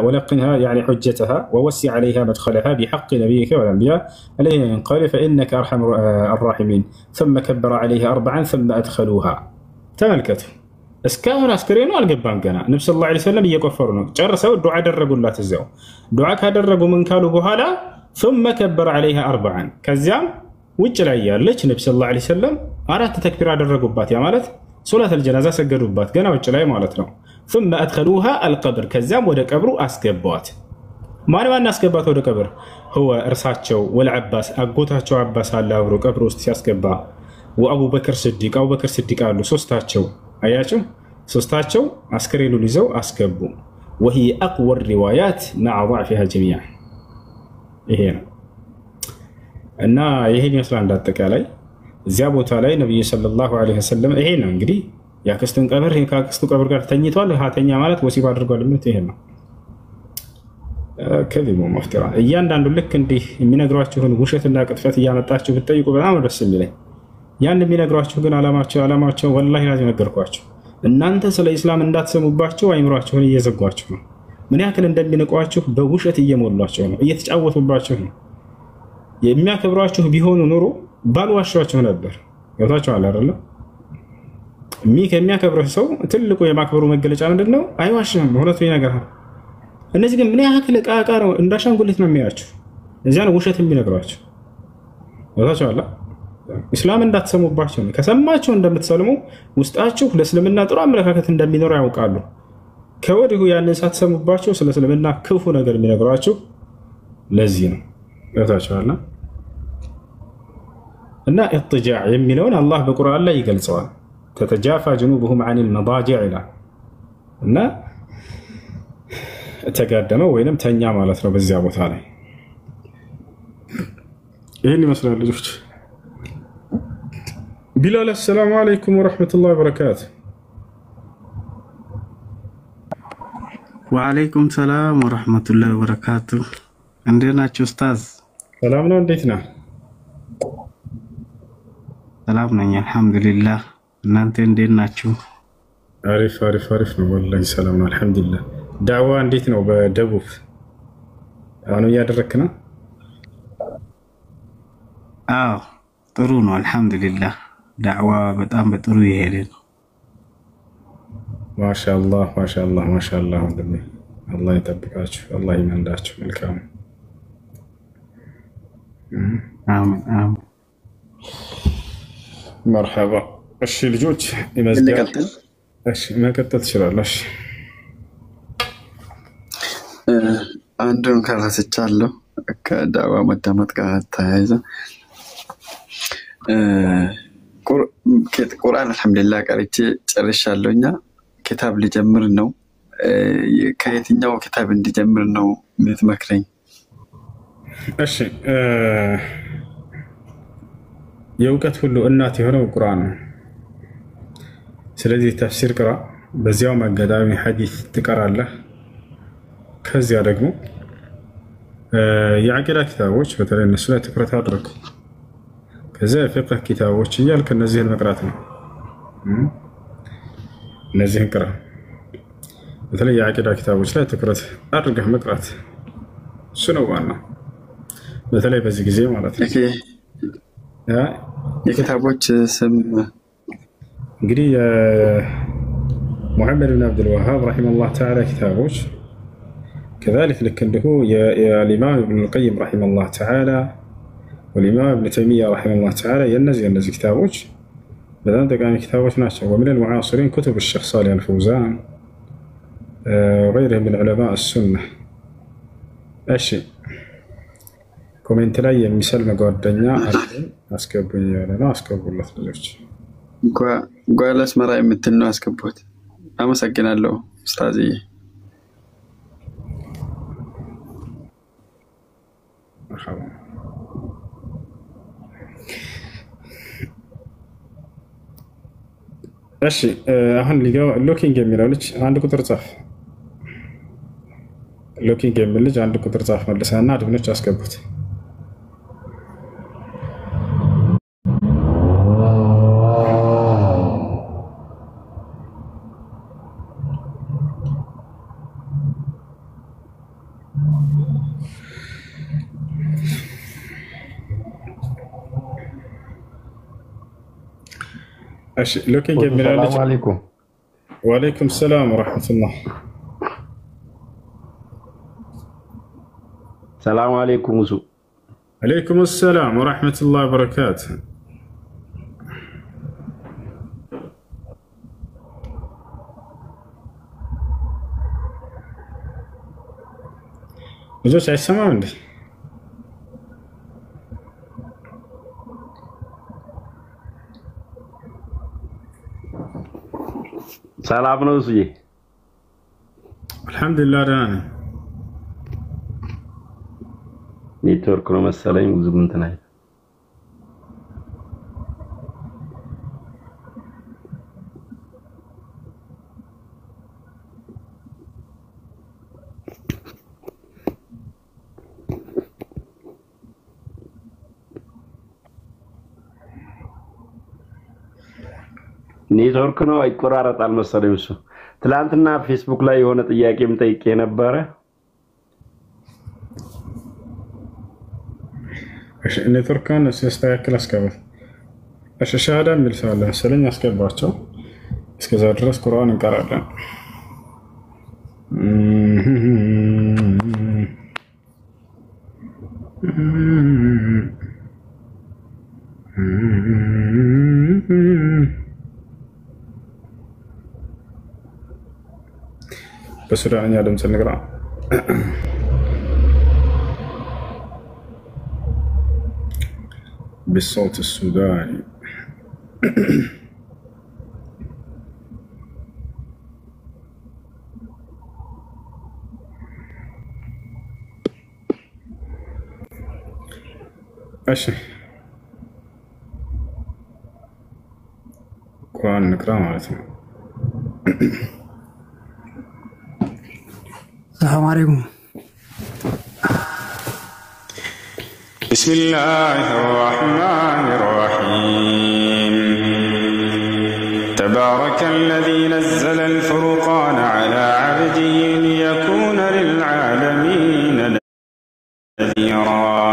ولقنها يعني حجتها ووسع عليها مدخلها بحق نبيك والأنبياء عليه ينقل فإنك أرحم الراحمين ثم كبر عليها 4 ثم أدخلوها تملكته እስካሁን አስክሬኑ አልገባም ገና ነብዩ ሰለላሁ ዐለይሂ ወሰለም እየቆፈሩ ነው። ጨርሰው ዱዓ አደረጉላት። እዚያው ዱዓ ካደረጉ ምን ካሉ በኋላ ثم كبر عليها 4 ከዚያም ውጭ ላይ ያለች ነብዩ ሰለላሁ ዐለይሂ ወሰለም 4 ተክቢር አደረጉባት። ያ ማለት ሶላት አልጀናዛ ሰገዱባት ገና ውጭ ላይ ማለት ነው። ثم أدخلوها القبر ከዚያም ወደ ቀብሩ አስገቧት። ማን አስገባት ወደ ቀብር? هو እርሳቸው ወልዓባስ አጎታቸው አባስ አለ አብሮ ቀብሩ ውስጥ ሲያስገባ ወአቡበክር ስዲቅ አቡበክር ስዲቅ አሉ ሶስታቸው አያችሁ ሶስታቸው አስክሬኑን ይዘው አስገቡ። وهي اقوى الروايات مع ضعفها جميعا ይሄ ነው እና ይሄን ይመስላል እንዳጠቃላይ እዚያ ቦታ ላይ ነብዩ ሰለላሁ ዐለይሂ ወሰለም ይሄ ነው እንግዲህ ያክስቱን ቀብር ከአክስቱ ቀብር ጋር ተኝቷል። ሀተኛ ማለት ወሲብ አድርጓል ማለት ይሄ ነው። ከዚሁ መፍትራ እያንዳንዱ ልክ እንዲህ የሚነግሯችሁን ውሸትና ቅጥፈት እያመጣችሁ ብትጠይቁ በጣም ደስ የሚለኝ ያን የሚነግሯችሁ ግን አላማቸው ወላሂ ላዚም ነገርኳችሁ። እናንተ ስለ ኢስላም እንዳትሰሙባቸው አይምሯችሁን እየዘጓችሁ ነው። ምን ያክል እንደሚንቋችሁ በውሸት እየሞሏችሁ ነው፣ እየተጫወቱባችሁ ነው። የሚያከብሯችሁ ቢሆኑ ኑሮ ባልዋሻችሁ ነበር። ገብታችኋል አይደል? ከሚያከብርህ ሰው ትልቁ የማክበሩ መገለጫ ምንድነው? አይዋሽም፣ እውነቱ ይነግርሃል። እነዚህ ግን ምን ያክል ቃቃ ነው፣ እንዳሻንጉሊት ነው የሚያያችሁ። እዚያ ነው ውሸት የሚነግሯችሁ። ገብታችኋል? ኢስላም እንዳትሰሙባቸው ነው። ከሰማችሁ እንደምትሰልሙ ውስጣችሁ ለእስልምና ጥሩ አመለካከት እንደሚኖር ያውቃሉ። ከወዲሁ ያንን ሳትሰሙባቸው ስለ እስልምና ክፉ ነገር የሚነግሯችሁ ለዚህ ነው። ገብታችኋል? እና ኢጥጃዕ የሚለውን አላህ በቁርአን ላይ ይገልጸዋል። ተተጃፋ ጅኑብሁም ዐኒል መዳጂዕ ይላል እና ተጋደመው ወይንም ተኛ ማለት ነው በዚያ ቦታ ላይ። ይህን ይመስላል ልጆች። ቢላል አሰላሙ አለይኩም ወረሕመቱላሂ ወበረካቱ። ወአለይኩም ሰላም ወረሕመቱላሂ ወበረካቱ። እንዴት ናችሁ ኡስታዝ? ሰላም ነው? እንዴት ነህ? ሰላም ነኝ አልሐምዱሊላህ። እናንተ እንዴት ናችሁ? አሪፍ ነው ወላሂ ሰላም ነው አልሐምዱሊላህ። ዳዕዋ እንዴት ነው በደቡብ አሁን እያደረክ ነው? አዎ ጥሩ ነው አልሐምዱሊላህ። ዳዕዋ በጣም በጥሩ ይሄድ ነው። ማሻአላህ ወንድሜ አላህ ይጠብቃችሁ፣ አላህ ይመንዳችሁ። መልካም አሜን። መርሐባ። እሺ ልጆች ይመዝጋል። እሺ መቀጠል ትችላለሽ። አንዱን ከረስቻለሁ ከዳዋ መዳመጥ ጋር ተያይዘ ቁርአን አልহামዱሊላህ ቀርቼ ጨርሻለሁኛ ኪታብ ልጀምር ነው ከየትኛው ኪታብ እንድጀምር ነው የምትመክረኝ እሺ የእውቀት ሁሉ እናት የሆነው ቁርአን ነው ስለዚህ ተፍሲር ቅራ በዚያው ማገዳሚ ሐዲስ ትቀራለህ ከዚያ ደግሞ የአቂዳ ኪታቦች በተለይ እነሱ ላይ ትኩረት አድርግ ከዛ የፍቅህ ኪታቦች እያልክ እነዚህን መቅራት ነው እነዚህን ቅራ በተለይ የአቂዳ ኪታቦች ላይ ትኩረት አድርገህ መቅራት እሱ ነው ዋናው በተለይ በዚህ ጊዜ ማለት ነው የኪታቦች ስም እንግዲህ محمد بن عبد الوهاب رحمه الله تعالى كتابه كذلك لكنه يا الإمام ابن القيم رحمه الله تعالى والإمام ابن تيمية رحمه الله تعالى ينزل كتابه بدأت عن كتابه ناشر ومن المعاصرين كتب الشيخ صالح الفوزان وغيره من علماء السنة أشي كومنت لي مثال ما قال الدنيا أسكبني ولا لا أسكب ولا خليش قال اسمع رأي مثلنا أسكبوت أما سكنا له أستاذي مرحبا أشي هن لقوا لوكين جميل ولج عنده كتر صف لوكين جميل لج عنده كتر صف مدرسة نادي بنش أسكبوت لوكين جميل السلام عليكم وعليكم السلام ورحمة الله السلام عليكم وسو عليكم السلام ورحمة الله وبركاته وجوش عيسى ما عندي ሰላም ነው እሱዬ አልহামዱሊላህ ደህና ነኝ ኔትወርክ ነው መሰለኝ ብዙም እንትን አይደል ኔትወርክ ነው አይቆራረጣል መሰለኝ እሱ ትላንትና ፌስቡክ ላይ የሆነ ጥያቄም ጠይቄ ነበር እሺ ኔትወርክን ሲስተካከል አስገባ እሺ ሻሃዳ የሚል ሰው አለ መሰለኝ አስገባቸው እስከዛ ድረስ ቁርአን እንቀራለን بسرعة دمس نقرأ بالصوت السوداني أشي قرآن نقرأ معناته السلام عليكم بسم الله الرحمن الرحيم تبارك الذي نزل الفرقان على عبده ليكون للعالمين نذيرا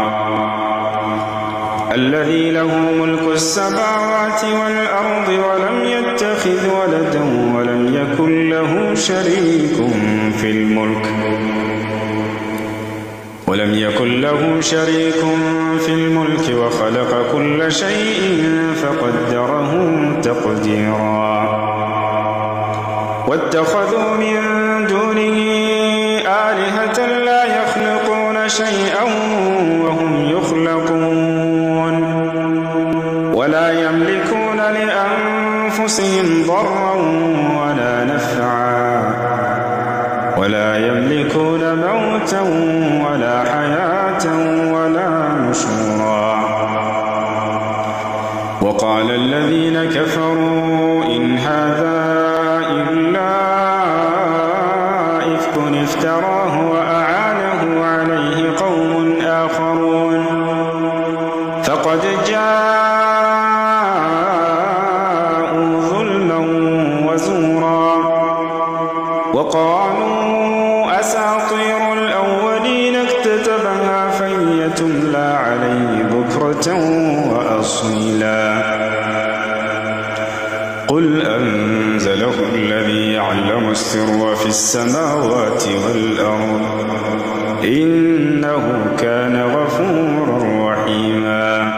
الذي له ملك السماوات والأرض ولم يتخذ ولدا ولم يكن له شريك في الملك وخلق كل شيء فقدره تقديرا واتخذوا من دونه آلهة لا يخلقون شيئا أنفسهم ضرا ولا نفعا ولا يملكون موتا ولا حياة ولا نشورا. وقال الذين كفروا إن هذا إلا إفك افتراه وأعانه عليه قوم آخرون فقد جاءوا ظلما وزورا. وقالوا أساطير الأولين اكتتبها فهي تملى عليه بكرة وأصيلا. قل أنزله الذي يعلم السر في السماوات والأرض إنه كان غفورا رحيما.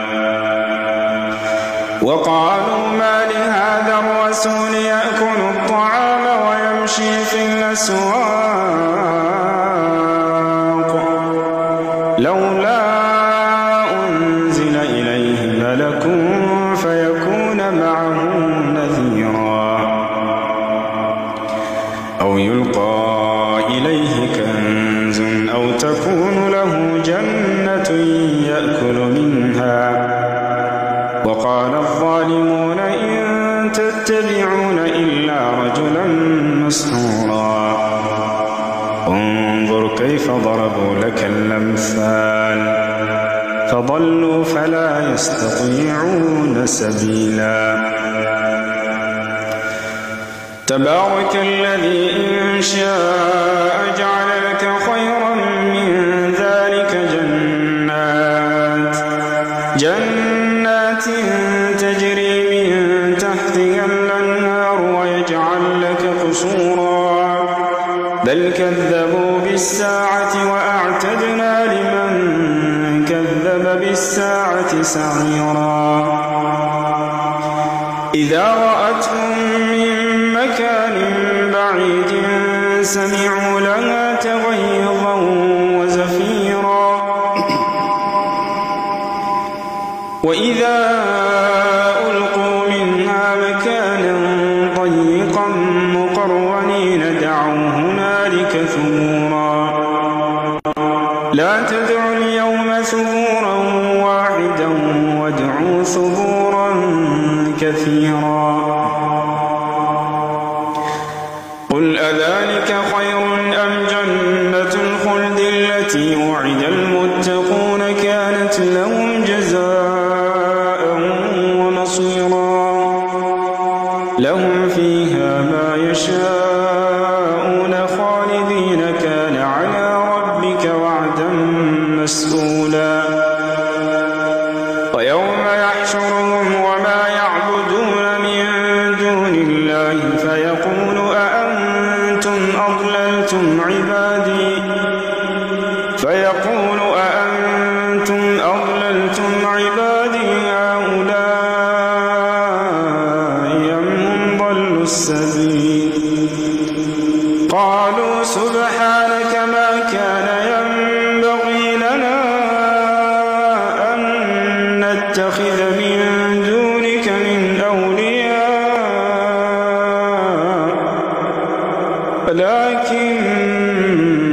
وقالوا ما لهذا الرسول يأكل الطعام ويمشي في الأسواق لولا أنزل إليه ملك فيكون معه نذيرا أو يلقى إليه كنز أو تكون له جنة يأكل منها. وقال الظالمون إن تتبعون إلا رجلا مسحورا. انظر كيف ضربوا لك الأمثال فضلوا فلا يستطيعون سبيلا. تبارك الذي إن شاء جعل لك خيرا من ذلك جنات تجري من تحتها الأنهار ويجعل لك قصورا بل كذبوا بالساعة وأعتدنا لمن كذب بالساعة سعيرا. إذا رأتهم من مكان بعيد سمعوا لها تغيظا وزفيرا. وإذا ألقوا منها مكانا ضيقا مقرنين دعوا هنالك ثبورا. لا تدعوا اليوم ثبورا واحدا وادعوا ثبورا كثيرا. قل أذلك خير أم جنة الخلد التي وعد المتقون كانت لهم جزاء ومصيرا. لهم فيها ما يشاءون خالدين كان على ربك وعدا مسئولا. ويوم يحشرهم وما يعبدون من دون الله فيقول أأنتم أضللتم عبادي هؤلاء أم هم ضلوا السبيل. قالوا سبحانك ما كان ينبغي لنا أن نتخذ من دونك من أولياء ولكن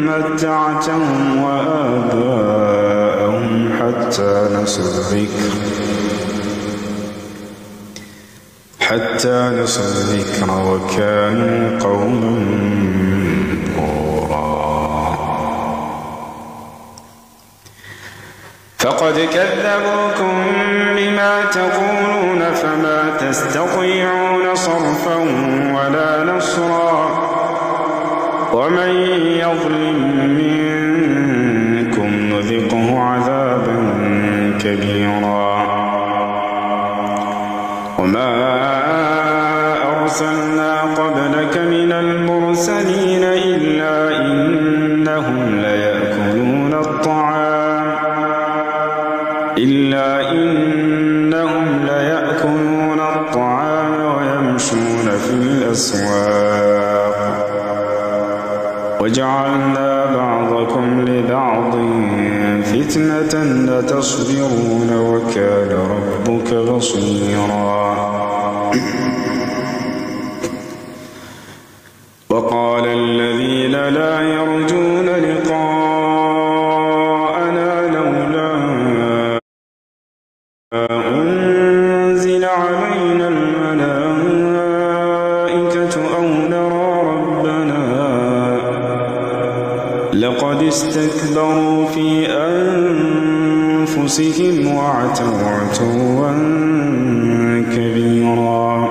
متعتهم وآباءهم حتى نسوا الذكر وكانوا قوما بورا. فقد كذبوكم بما تقولون فما تستطيعون صرفا ولا نصرا. ومن يظلم منكم نذقه عذابا كبيرا. وما أرسلنا قبلك من المرسلين إلا إنهم ليأكلون الطعام ويمشون في الأسواق وجعلنا بعضكم لبعض فتنة أتصبرون وكان ربك بصيرا. أنزل علينا الملائكة أو نرى ربنا لقد استكبروا في أنفسهم وعتوا عتوا كبيرا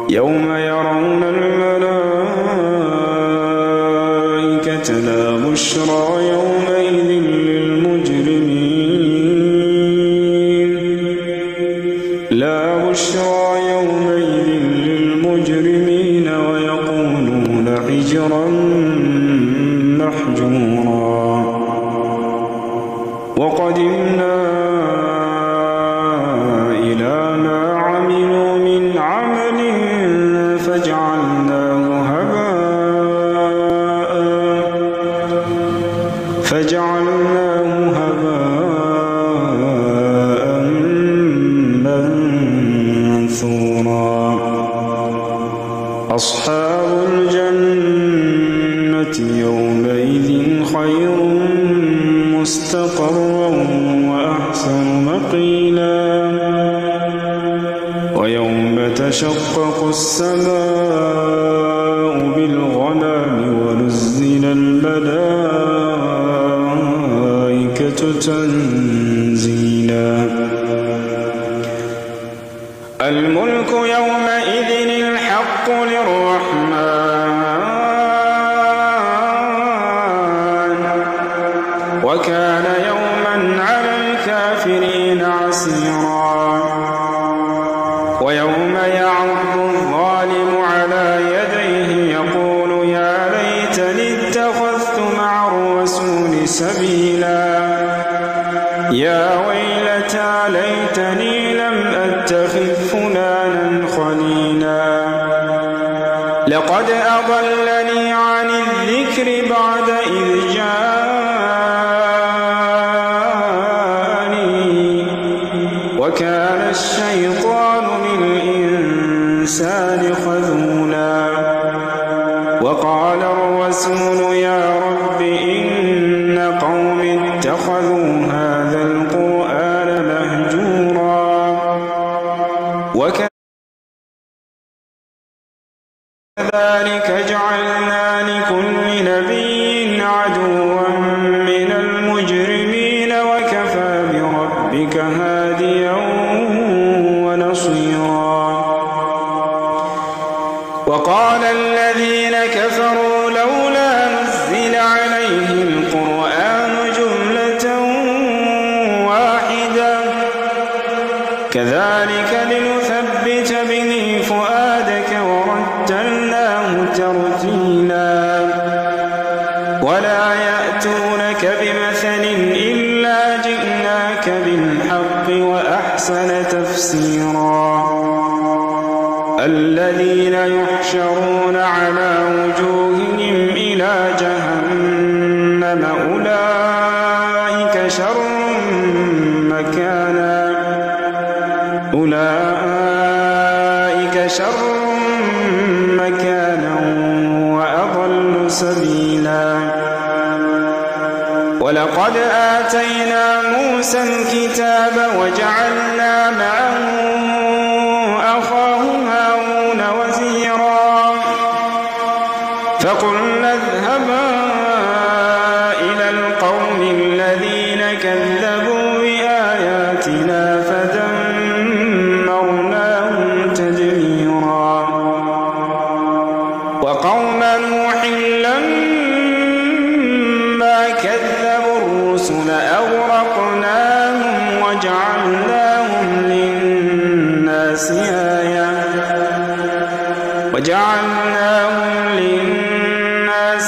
يوم يرون الملائكة لا بشرى يومئذ للمجرمين ويقولون حجرا محجورا وقدمنا إلى ما عملوا من عمل فجعلناه هباء منثورا أصحاب الجنة يومئذ خير مستقرا وأحسن مقيلا ويوم تشقق السماء بالغمام ونزل الملائكة تنزيلا الملك يومئذ الحق للرحمن وكان يوما على الكافرين عسيرا ويوم يعض الظالم على يديه يقول يا ليتني اتخذت مع الرسول سبيلا يا ويلتى ليتني لم أتخذ فلانا خليلا لقد أضلني عن الذكر بعد إذ جاءني وكان الشيطان للإنسان خذولا وقال الرسول يا رب إن قومي اتخذوا هذا القرآن مهجورا وكذلك جعلنا لكل نبي عدوا من المجرمين وكفى بربك هاديا ونصيرا وقال الذين كفروا لولا نزل عليه القرآن جملة واحدة كذلك لنثبت به فؤادك ورتلناه ترتيلا ولا يأتونك بمثل إلا جئناك بالحق وأحسن تفسيرا الذين يحشرون على وجوههم إلى جهنم أولئك شر مكانا وأضل سبيلا ولقد آتينا موسى الكتاب وجعلنا معه أخاه هارون وزيرا فقلنا اذهبا إلى القوم الذين كذبوا بآياتنا فدمرناهم تدميرا وقوم نوح لما كذبوا الرسل أغرقناهم وجعلناهم للناس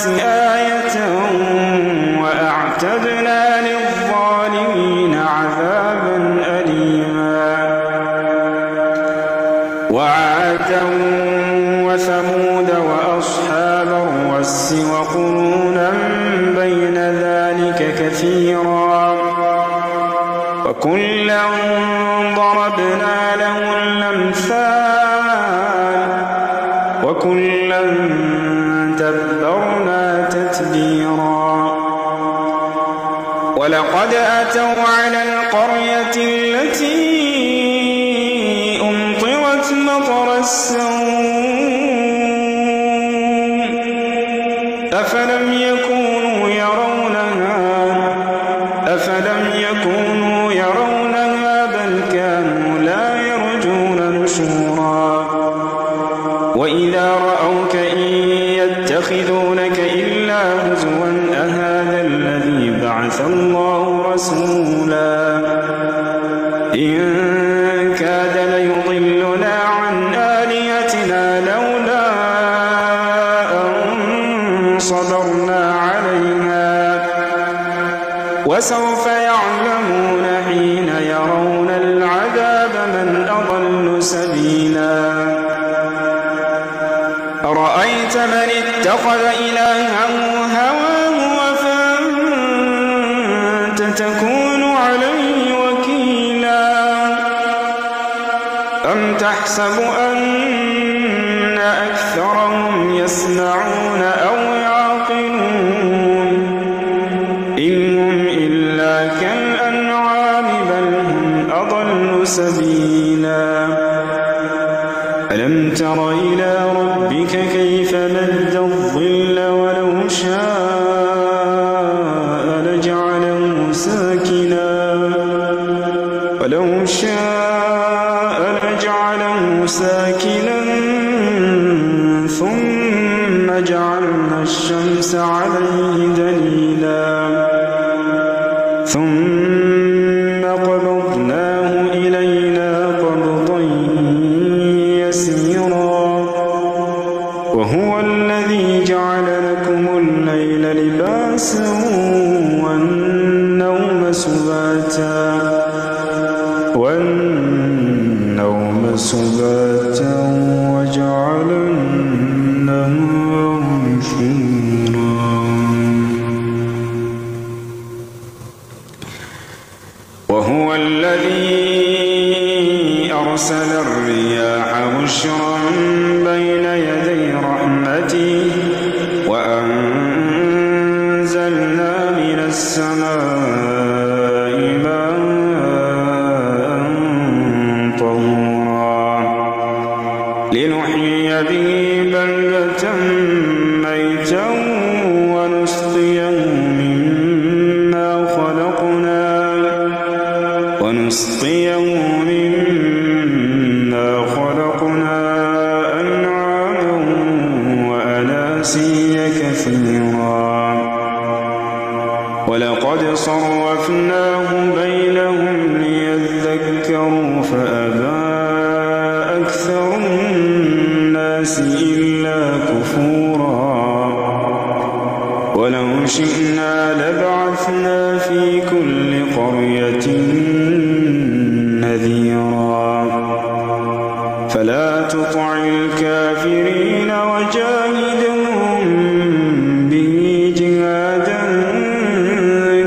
آية وأعتدنا للظالمين عذابا أليما وعادا وثمود وأصحاب الرس وقرونا بين ذلك كثيرا وكلا ضربنا له الأمثال وكلا تبرنا تتبيرا ولقد أتوا على القرية وسوف يعلمون حين يرون العذاب من أضل سبيلا أرأيت من اتخذ إلهه هواه أفأنت تكون عليه وكيلا أم تحسب أن أكثرهم يسمعون أو يعقلون إن هم إلا كالأنعام بل هم أضل سبيلا ألم تر إلى ربك كيف مد الظل ولو شاء لجعله ساكنا ثم جعلنا الشمس عليه دليلا ثم قبضناه إلينا قبضا يسيرا وهو الذي جعل لكم الليل لباسا والنوم سباتا وجعل النهار نشورا وهو الذي أرسل الرياح بشرا بين يدي رحمته وأنزلنا من السماء ماء طهورا لنحيي به بلدة ميتا ونسقيه مما خلقنا أنعاما وأناسيا كثيرا ولقد صرفناه بينهم ليذكروا فأبى أكثر الناس إلا كفورا ولو شئنا لبعثنا في كل قرية نذيرا فلا تطع الكافرين وجاهدهم به جهادا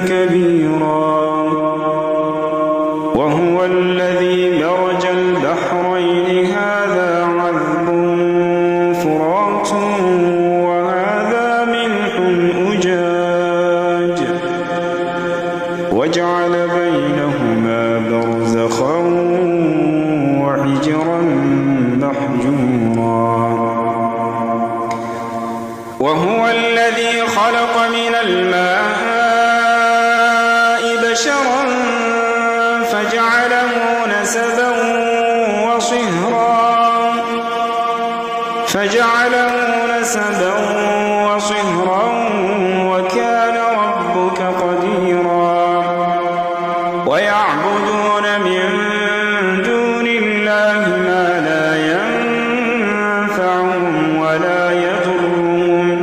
كبيرا وهو الذي مرج البحرين هذا عذب فرات وهذا ملح أجاج وجعل بينهما برزخا وحجرا محجورا وهو الذي خلق من الماء بشرا فجعله نسبا وصهرا وكان ربك قديرا ويعبدون من دون الله ما لا ينفعهم ولا يضرهم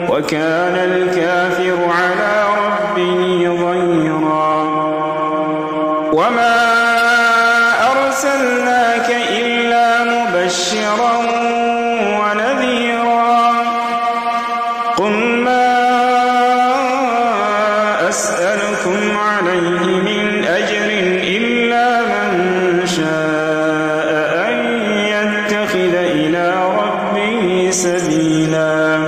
وكان الكافر على ربه ظهيرا وما أرسلناك إلا مبشرا ونذيرا قل ما أسألكم عليه من أجر إلا من شاء أن يتخذ إلى ربه سبيلا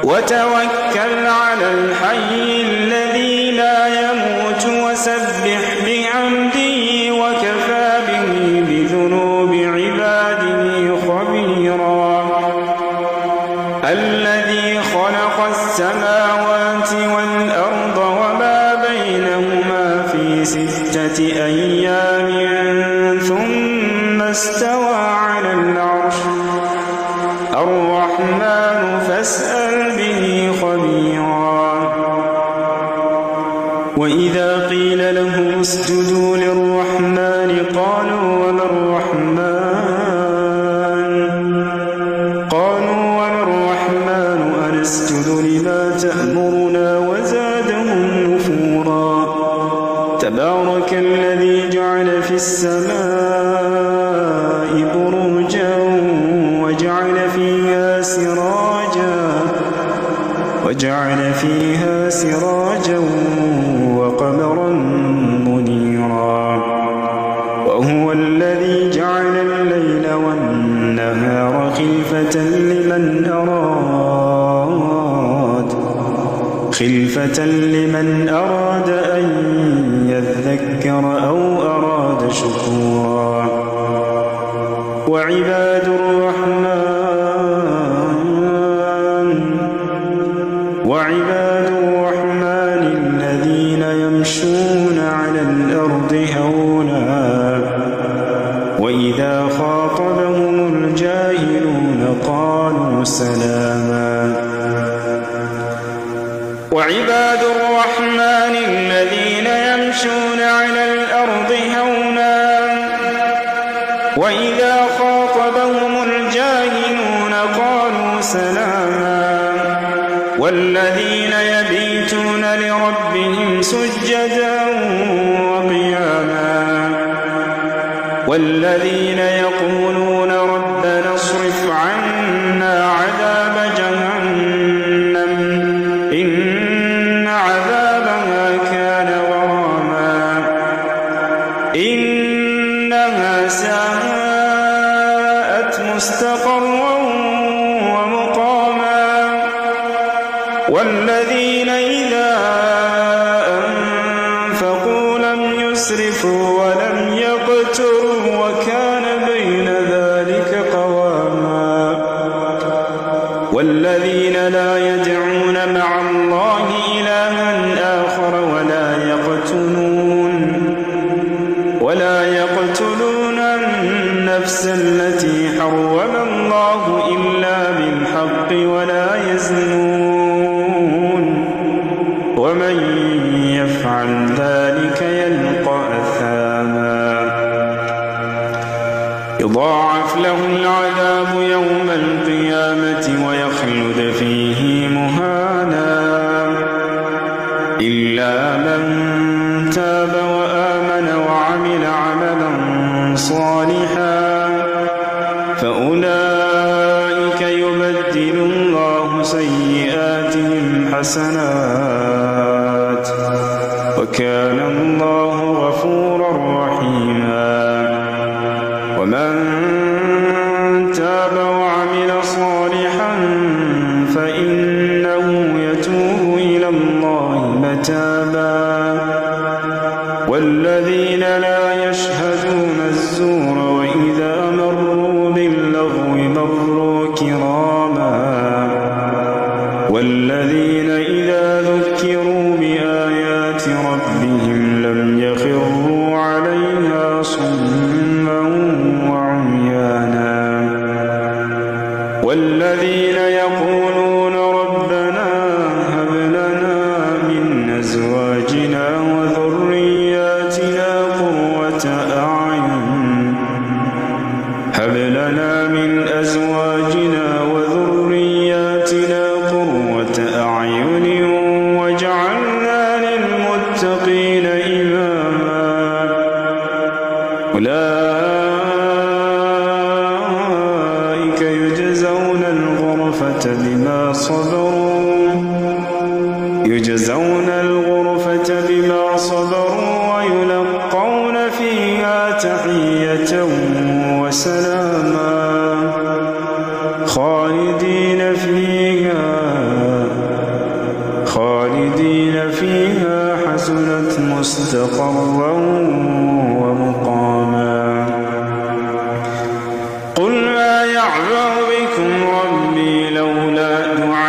وتوكل على الحي الذي لا يموت وسبح بحمده وكفى به بذنوب عباده خبيرا الذي خلق السماوات والأرض وما بينهما في 6 أيام ثم استوى على العرش الرحمن فاسأل به خبيرا وإذا قيل لهم اسجدوا للرحمن قالوا وما الرحمن أنسجد لما تأمرنا وزادهم تبارك الذي جعل في السماء بروجا وجعل فيها سراجا وقمرا منيرا وهو الذي جعل الليل والنهار خلفة لمن أراد أن يذكر أو أراد شكورا وعباد الرحمن الذين يمشون على الأرض هونا وإذا خاطبهم الجاهلون قالوا سلاما وعباد الرحمن الذين يمشون على الأرض هونا وإذا خاطبهم الجاهلون قالوا سلاما والذين يبيتون لربهم سجدا وقياما والذين يقولون ربنا اصرف عنا عذاب جهنم إن عذابها كان غراما إنها ساءت مستقرا ومقاما والذين إذا أنفقوا لم يسرفوا ولم يقتروا وكان بين ذلك قواما والذين لا يدعون مع الله إلها آخر ولا يقتلون النفس التي حرم الله إلا بالحق ولا يزنون ومن يفعل ذلك يلقى أثاما يضاعف له العذاب يوم القيامة ويخلد فيه مهانا إلا من تاب وآمن وعمل عملا صالحا فأولئك يبدل الله سيئاتهم حسنات وكان الله غفورا رحيما ومن تاب وعمل صالحا فإنه يتوب إلى الله متابا والذين لا يشهدون الزور وإذا مروا باللغو مروا كراما والذين إذا ذكروا بآيات ربهم لم يخروا عليها صما وعميانا والذين يقولون ربنا هب لنا من أزواجنا وذرياتنا قرة أعين هب لنا من أزواجنا وذرياتنا قرة أعين واجعلنا للمتقين إماما أولئك يجزون الغرفة بما صبروا ويلقون فيها تحية وسلاما خالدين فيها حسنت مستقرا ومقاما قل ما يعبأ بكم ربي لولا دعاؤكم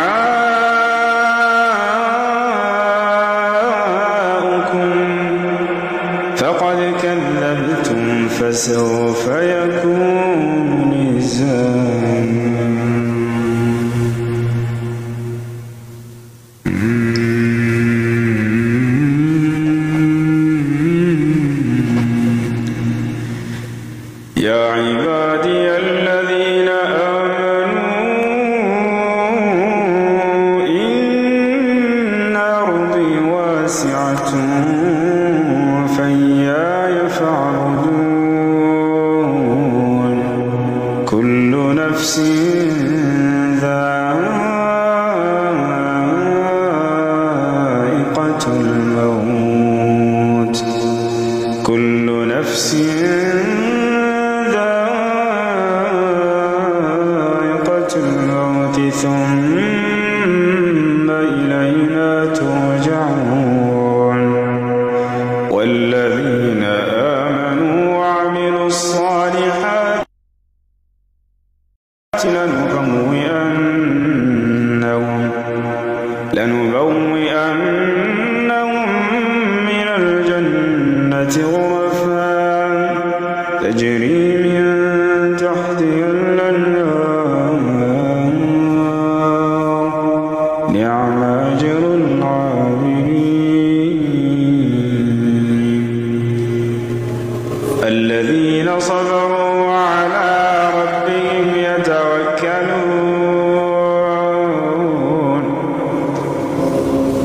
فقد كذبتم فسوف يكون لزاما يا عبادي الذين آمنوا إن أرضي واسعة كل نفس ذائقة الموت ثم إلينا ترجعون والذين آمنوا وعملوا الصالحات لنبوئنهم من الجنة غرفا تجري من تحتها الأنهار نعم أجر العاملين الذين صبروا وعلى ربهم يتوكلون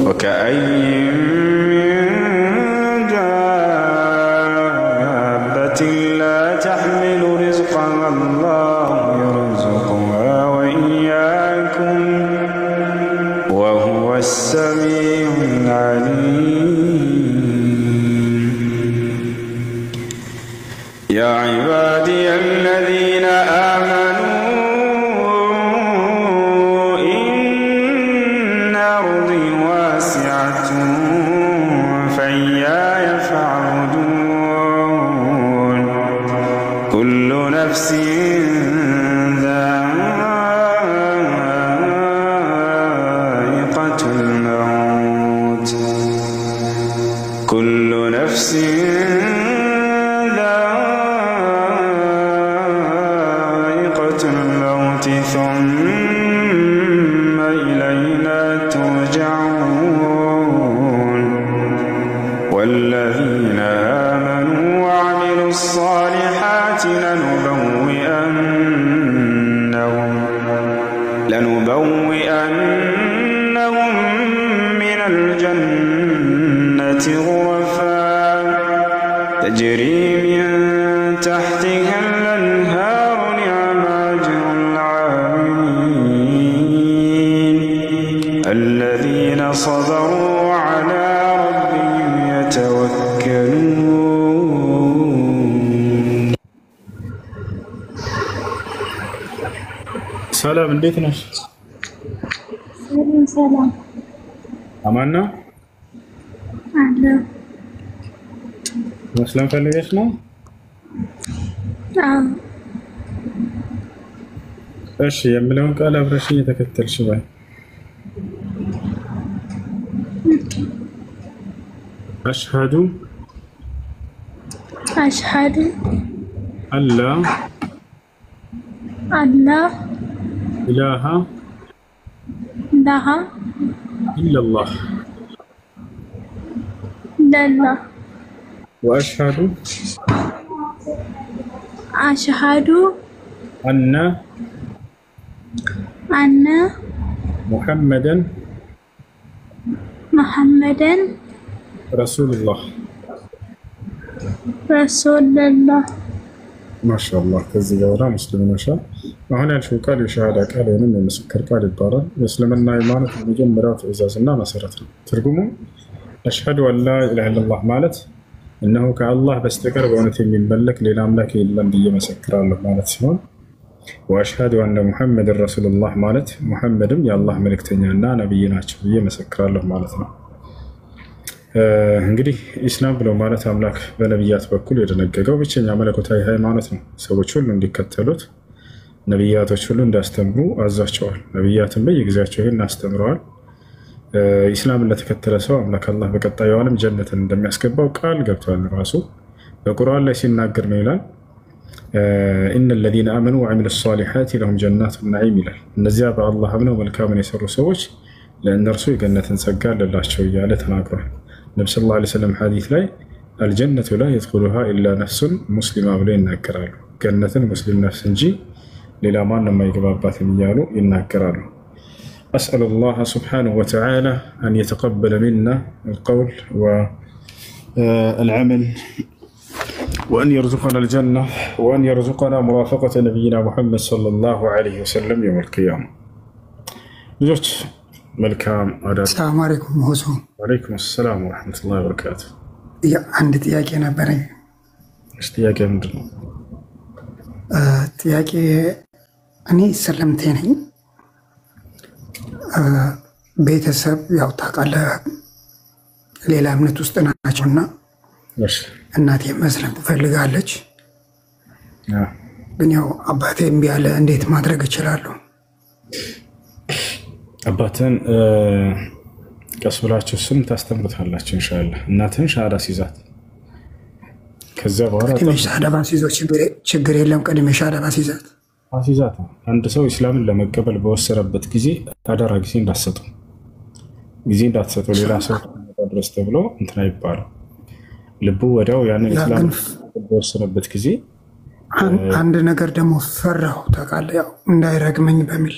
وكأي من دابة لا تحمل رزقها الله يرزقها وإياكم وهو السميع العليم يا عبادي الذين آمنوا إن أرضي واسعة فإياي فاعبدون كل نفس ذائقة الموت كل نفس ذائقة الموت ثم إلينا ترجعون والذين آمنوا وعملوا الصالحات لنبوئنهم من الجنة غرفا تجري من تحتها الأنهار نعم أجر العاملين الذين صبروا وعلى ربهم يتوكلون. ሰላም እንዴት ነሽ? ሰላም አማን ነው አለ። መስለም ፈልገሽ ነው? አዎ። እሺ የምለውን ቃል አብረሽ እየተከተልሽ ባይ አሽሃዱ አላ ኢላሃ ኢላላህ وأشهد أن محمدا رسول الله ما شاء الله كذي جورا مسلمين وشا وهنا شو قال يشهد قال ينم مسكر قال يبارك مسلمنا إيمانه بمجمرات إزازنا مسيرتنا ترجمه أشهد أن لا إله إلا الله مالت إنه كالله بستكر بونة من ملك للأملاك إلا بي مسكر الله مالت سيون وأشهد أن محمد رسول الله مالت محمد يا الله ملك تنيانا نبينا بي مسكر الله مالتنا እንግዲህ ኢስላም ብለው ማለት አምላክ በነብያት በኩል የደነገገው ብቸኛ መለኮታዊ ሃይማኖት ነው። ሰዎች ሁሉ እንዲከተሉት ነብያቶች ሁሉ እንዳስተምሩ አዛቸዋል። ነብያትም በየጊዜያቸው ይሄን አስተምረዋል። ኢስላምን ለተከተለ ሰው አምላክ አላህ በቀጣዩ ዓለም ጀነትን እንደሚያስገባው ቃል ገብቷል። ራሱ በቁርአን ላይ ሲናገር ምን ይላል? ኢነ الذين آمنوا وعملوا الصالحات لهم جنات النعيم ይላል። እነዚያ በአላህ አምነው መልካምን የሰሩ ሰዎች ለእነርሱ የገነትን ጸጋ አለላቸው እያለ ተናግሯል። ነብዩ ሰለላሁ ዐለይሂ ወሰለም ሐዲስ ላይ الجنة لا يدخلها إلا نفس مسلمة ብለው ይናገራሉ። ገነትን ሙስሊም ነፍስ እንጂ ሌላ ማንም አይገባባትም እያሉ ይናገራሉ። أسأل الله سبحانه وتعالى أن يتقبل منا القول والعمل وأن يرزقنا الجنة وأن يرزقنا مرافقة نبينا محمد صلى الله عليه وسلم يوم القيامة. زوج ملكام. السلام عليكم. وعليكم السلام ورحمة الله وبركاته. አንድ ጥያቄ ነበረኝ። እሺ ጥያቄ ምንድን ነው? ጥያቄ እኔ ሰለምቴ ነኝ። ቤተሰብ ያው ታውቃለህ ሌላ እምነት ውስጥ ናቸውና እናቴ መስለም ትፈልጋለች። ግን ያው አባቴ እምቢ አለ። እንዴት ማድረግ እችላለሁ? አባትን ቀስ ብላችሁ ስም ታስተምሩታላችሁ ኢንሻአላህ። እናትህን ሻሃዳ ሲዛት ከዛ በኋላ ቅድሜ ሻሃዳ ባሲዞ ችግር የለም። ቅድሜ ሻሃዳ ባሲዛት አሲዛት አንድ ሰው እስላምን ለመቀበል በወሰነበት ጊዜ አደራ ጊዜ እንዳትሰጡ ሌላ ሰው ድረስ ተብሎ እንትና ይባላል። ልቡ ወዲያው ያንን እስላም በወሰነበት ጊዜ አንድ ነገር ደግሞ ፈራሁ ታውቃለህ፣ ያው እንዳይረግመኝ በሚል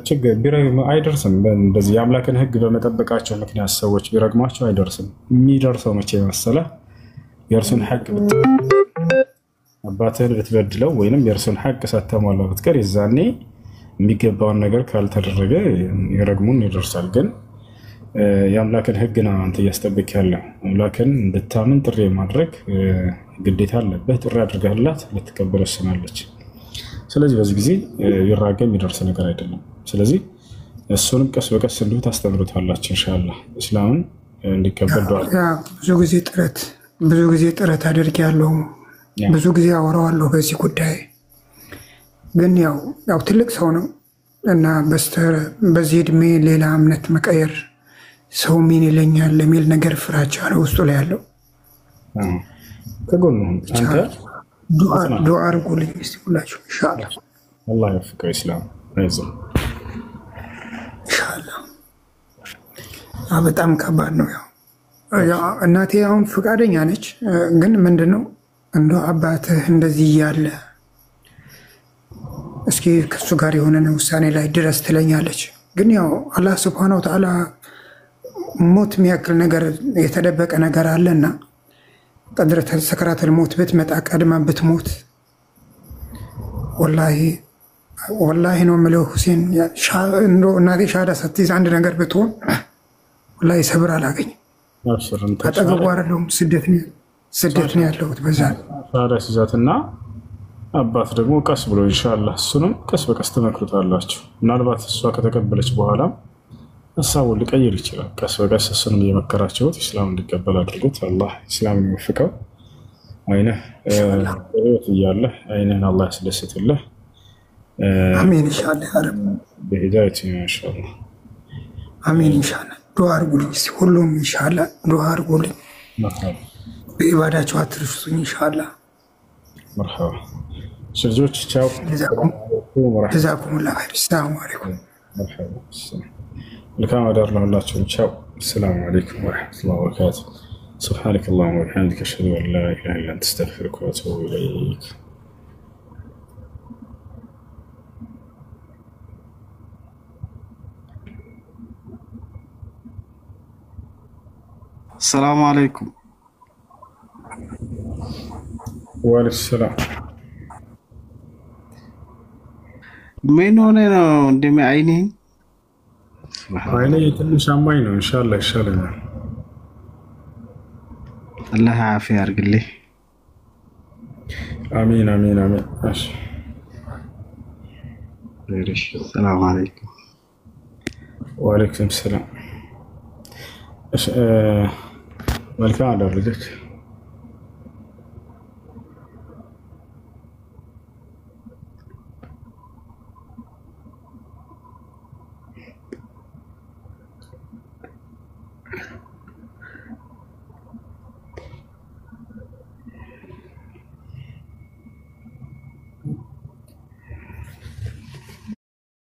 ችግር ቢረግም አይደርስም። እንደዚህ የአምላክን ሕግ በመጠበቃቸው ምክንያት ሰዎች ቢረግሟቸው አይደርስም። የሚደርሰው መቼ መሰለህ? የእርሱን ሐቅ አባትህን ብትበድለው ወይንም የእርሱን ሐቅ ሳታሟላ ብትቀር የዛኔ የሚገባውን ነገር ካልተደረገ ይረግሙን ይደርሳል። ግን የአምላክን ሕግ ነው አንተ እያስጠበቅ ያለው። አምላክን እንድታምን ጥሪ ማድረግ ግዴታ አለበት። ጥሪ አድርጋላት ልትቀበል ወስናለች። ስለዚህ በዚህ ጊዜ ይራገም የሚደርስ ነገር አይደለም። ስለዚህ እሱንም ቀስ በቀስ እንዲሁ ታስተምሩታላችሁ ኢንሻአላህ እስላምን እንዲቀበል ዱዓ። ብዙ ጊዜ ጥረት አድርጌያለሁ። ብዙ ጊዜ አወራዋለሁ በዚህ ጉዳይ። ግን ያው ትልቅ ሰው ነው እና በዚህ እድሜ ሌላ እምነት መቀየር ሰው ምን ይለኛል የሚል ነገር ፍራቻ ነው ውስጡ ላይ ያለው። ከጎኑ አንተ ዱዓ አድርጉልኝ እስቲ ሁላችሁ ኢንሻአላህ። አላህ ይወፍቀው እስላም አይዞህ ኢንሻአላህ። በጣም ከባድ ነው። ያው እናቴ አሁን ፈቃደኛ ነች። ግን ምንድነው እንደው አባትህ እንደዚህ እያለ እስኪ ከሱ ጋር የሆነ ውሳኔ ላይ ድረስ ትለኛለች። ግን ያው አላህ ሱብሃነሁ ወተዓላ ሞት የሚያክል ነገር የተደበቀ ነገር አለና ቀድረተ ሰከራተል ሞት ብትመጣ ቀድማ ብትሞት ወላሂ ነው የምለው ሁሴን፣ እናቴ ሻሃዳ ስትይዝ አንድ ነገር ብትሆን ወላሂ ሰብር አላገኝም። አጠገቡ አይደለሁም፣ ስደት ነው ያለሁት። በዛ ሻሃዳ ሲይዛትና አባት ደግሞ ቀስ ብሎ ኢንሻአላህ እሱንም ቀስ በቀስ ትመክሩታላችሁ። ምናልባት እሷ ከተቀበለች በኋላ ሀሳቡን ሊቀይር ይችላል። ቀስ በቀስ እሱንም እየመከራችሁት እስላም እንዲቀበል አድርጉት። አላህ እስላምን ይወፍቀው። አይነህ ህይወት እያለህ አይነህን አላህ ያስደስትልህ። አሜን ኢንሻአላህ ረብ በሂዳየት ኢንሻአላህ አሜን ኢንሻአላህ። ዱዓ አድርጉልኝ እስቲ ሁሉም ኢንሻአላህ ዱዓ አድርጉልኝ። በኢባዳችሁ አትርሱኝ ኢንሻአላህ። መርሐባ ልጆች ቻው። ጀዛኩሙላህ ኸይር። ሰላም አለይኩም። መርሐባ መልካም አዳር ለሁላችሁም። ቻው። ሰላም አለይኩም ወረሕመቱላሂ ወበረካቱ። سبحانك اللهم وبحمدك أشهد أن لا إله إلا أنت أستغفرك وأتوب إليك. السلام عليكم. وعليكم السلام. من هنا عندما عيني ትንሽ አማኝ ነው። ኢንሻአላህ ይሻለኛል። الله يعافيه أرجلي. آمين آمين آمين. ماشي. السلام عليكم. وعليكم السلام. ملكان على الرجل.